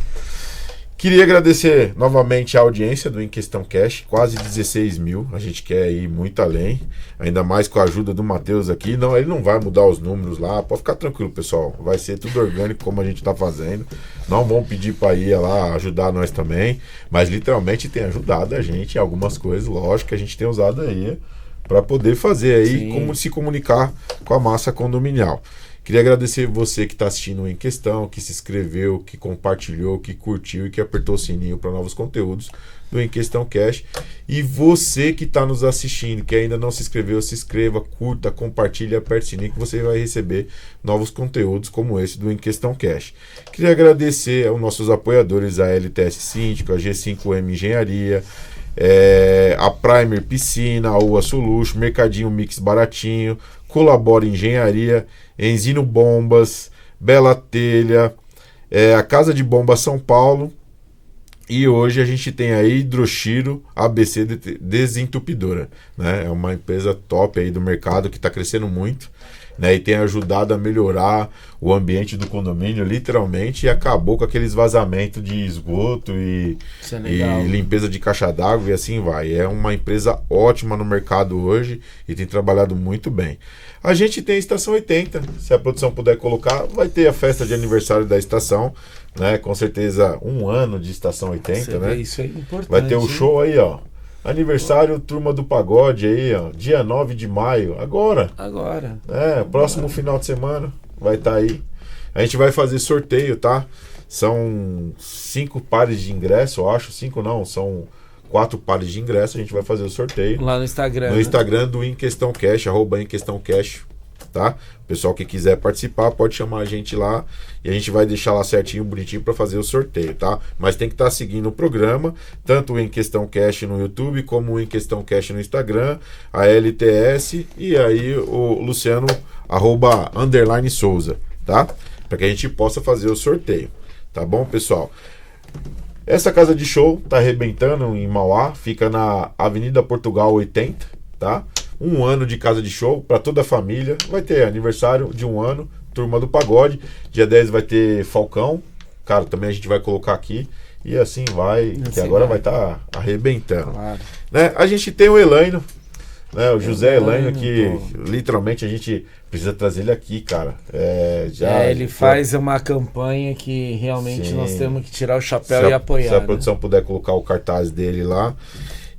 Queria agradecer novamente a audiência do Em Questão Cash, quase 16 mil. A gente quer ir muito além, ainda mais com a ajuda do Matheus aqui. Não, ele não vai mudar os números lá, pode ficar tranquilo, pessoal. Vai ser tudo orgânico como a gente está fazendo. Não vamos pedir para ir lá ajudar nós também, mas literalmente tem ajudado a gente em algumas coisas, lógico que a gente tem usado aí para poder fazer aí como se comunicar com a massa condominial. Queria agradecer você que está assistindo Em Questão, que se inscreveu, que compartilhou, que curtiu e que apertou o sininho para novos conteúdos do Em Questão Cash. E você que está nos assistindo, que ainda não se inscreveu, se inscreva, curta, compartilhe, aperte o sininho que você vai receber novos conteúdos como esse do Em Questão Cash. Queria agradecer aos nossos apoiadores, a LTS Síndico, a G5M Engenharia, a Primer Piscina, a UA Solution, Mercadinho Mix Baratinho, Colabora Engenharia, Enzino Bombas, Bela Telha, a Casa de Bomba São Paulo. E hoje a gente tem a Hidroshiro ABC Desentupidora, né? É uma empresa top aí do mercado que está crescendo muito, né? E tem ajudado a melhorar o ambiente do condomínio, literalmente, e acabou com aqueles vazamentos de esgoto e limpeza de caixa d'água e assim vai. É uma empresa ótima no mercado hoje e tem trabalhado muito bem. A gente tem a Estação 80, se a produção puder colocar, vai ter a festa de aniversário da estação, né? Com certeza 1 ano de Estação 80, Você né? vê, isso é importante. Vai ter o show aí, ó. Aniversário Turma do Pagode aí, ó. Dia 9 de maio, agora. Próximo final de semana vai estar aí. A gente vai fazer sorteio, tá? São 5 pares de ingresso, eu acho. 5 não, são 4 pares de ingresso. A gente vai fazer o sorteio. Lá no Instagram. No Instagram do Em Questão Cash, @emquestãocash, tá? O pessoal que quiser participar pode chamar a gente lá e a gente vai deixar lá certinho, bonitinho para fazer o sorteio, tá? Mas tem que estar seguindo o programa, tanto o Em Questão Cash no YouTube como o Em Questão Cash no Instagram, a LTS e aí o Luciano _Souza, tá? Para que a gente possa fazer o sorteio, tá bom, pessoal? Essa casa de show tá arrebentando em Mauá, fica na Avenida Portugal 80, tá? 1 ano de casa de show para toda a família. Vai ter aniversário de 1 ano, Turma do Pagode. Dia 10 vai ter Falcão. Cara, também a gente vai colocar aqui. E assim vai, assim que agora vai estar arrebentando. Claro. Né? A gente tem o Elaino, né? O José Elaino, que literalmente a gente precisa trazer ele aqui, cara. Ele faz uma campanha que realmente nós temos que tirar o chapéu e apoiar. Se a produção puder colocar o cartaz dele lá.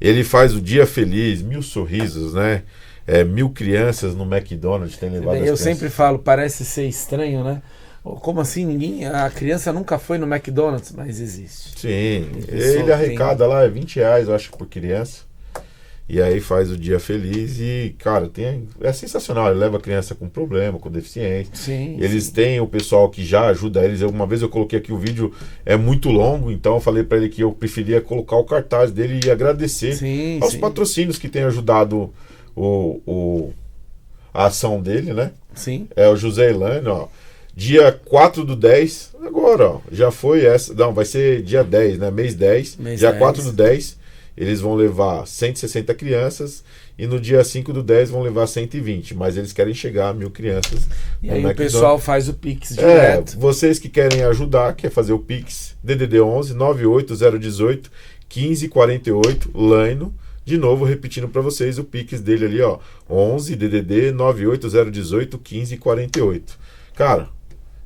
Ele faz o Dia Feliz, 1000 sorrisos, né? 1000 crianças no McDonald's tem levado as crianças. Sempre falo, parece ser estranho, né? Como assim? A criança nunca foi no McDonald's, mas existe. Sim, ele arrecada lá, R$20, eu acho, por criança. E aí faz o Dia Feliz e, cara, é sensacional. Ele leva a criança com problema, com deficiência. Sim, eles têm o pessoal que já ajuda eles. Uma vez eu coloquei aqui o vídeo, é muito longo, então eu falei para ele que eu preferia colocar o cartaz dele e agradecer aos patrocínios que têm ajudado a ação dele, né? Sim. É o José Elaine, ó. Dia 4/10, agora, ó. Já foi essa. Não, vai ser dia 10, né? Mês 10. Dia 4/10. Eles vão levar 160 crianças e no dia 5/10 vão levar 120, mas eles querem chegar a 1000 crianças. E aí o pessoal faz o Pix direto. Vocês que querem ajudar, quer fazer o Pix, DDD 11 98018 1548, Laino. De novo, repetindo para vocês o Pix dele ali, ó, 11 DDD 98018 1548. Cara,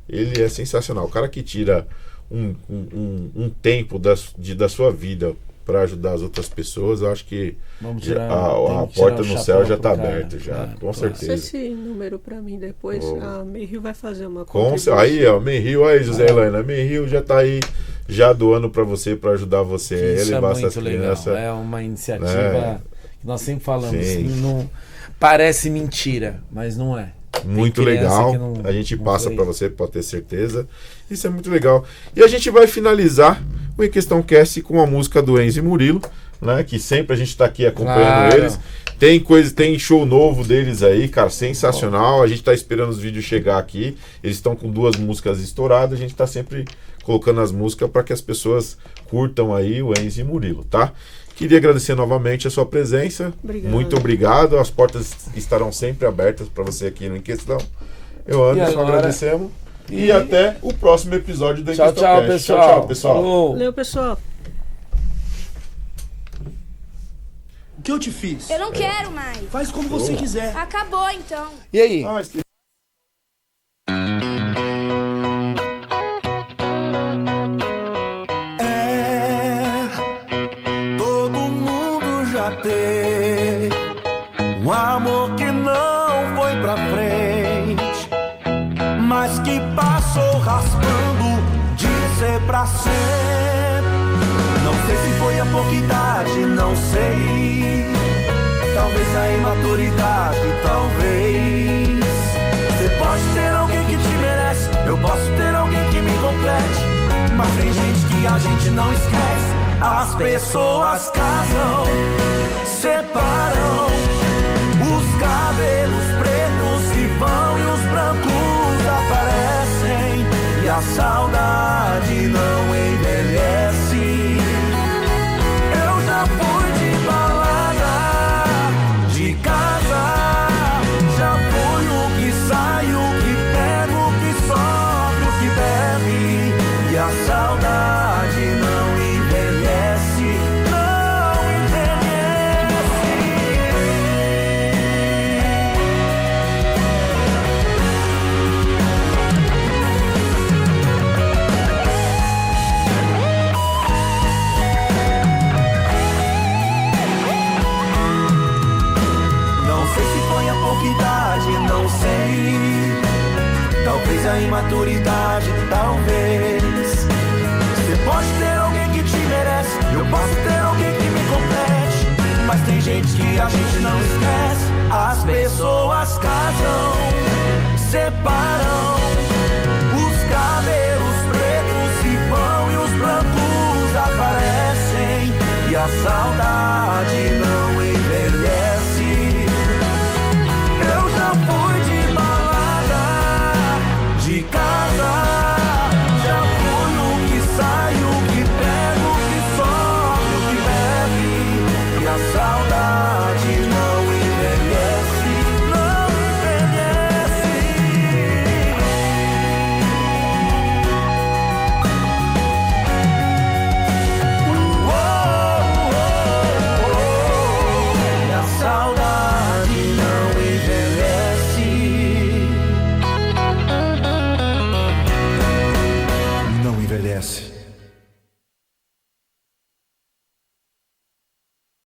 ele é sensacional. O cara que tira um tempo da sua vida para ajudar as outras pessoas, eu acho que a porta no céu já está aberta, já, com certeza. Passa esse número para mim depois, a Mayhill vai fazer uma contribuição. Aí, ó, Mayhill, aí, José Elaine, a Mayhill já está aí, já doando para você, para ajudar você a elevar essas crianças. É uma iniciativa que nós sempre falamos, não, parece mentira, mas não é. Muito legal, a gente passa para você, pode ter certeza. Isso é muito legal. E a gente vai finalizar o Em Questão Cast com a música do Enzo e Murilo, né? Que sempre a gente está aqui acompanhando eles. Tem show novo deles aí, cara, sensacional. A gente está esperando os vídeos chegar aqui. Eles estão com 2 músicas estouradas. A gente está sempre colocando as músicas para que as pessoas curtam aí o Enzo e Murilo, tá? Queria agradecer novamente a sua presença. Muito obrigado. As portas estarão sempre abertas para você aqui no Em Questão. Eu, Anderson, agradecemos. E até o próximo episódio do Em Questão Cast. Pessoal. Tchau, pessoal. Valeu, pessoal. O que eu te fiz? Eu não quero mais. Faz como você quiser. Acabou, então. E aí? Todo mundo já teve um amor que não foi pra frente, pra sempre. Não sei se foi a pouca idade, não sei. Talvez a imaturidade, talvez. Você pode ter alguém que te merece, eu posso ter alguém que me complete. Mas tem gente que a gente não esquece. As pessoas casam, separam. Os cabelos pretos se vão e os brancos aparecem. E a saudade não envelhece. Eu já fui de balada, de casa. Já fui o que sai, o que pega, o que sobe, o que bebe. E a saudade não envelhece, não envelhece. Não sei se foi a pouca idade, não sei. Talvez a imaturidade, talvez. Você pode ter alguém que te merece, eu posso ter alguém que me complete. Mas tem gente que a gente não esquece. As pessoas casam, separam.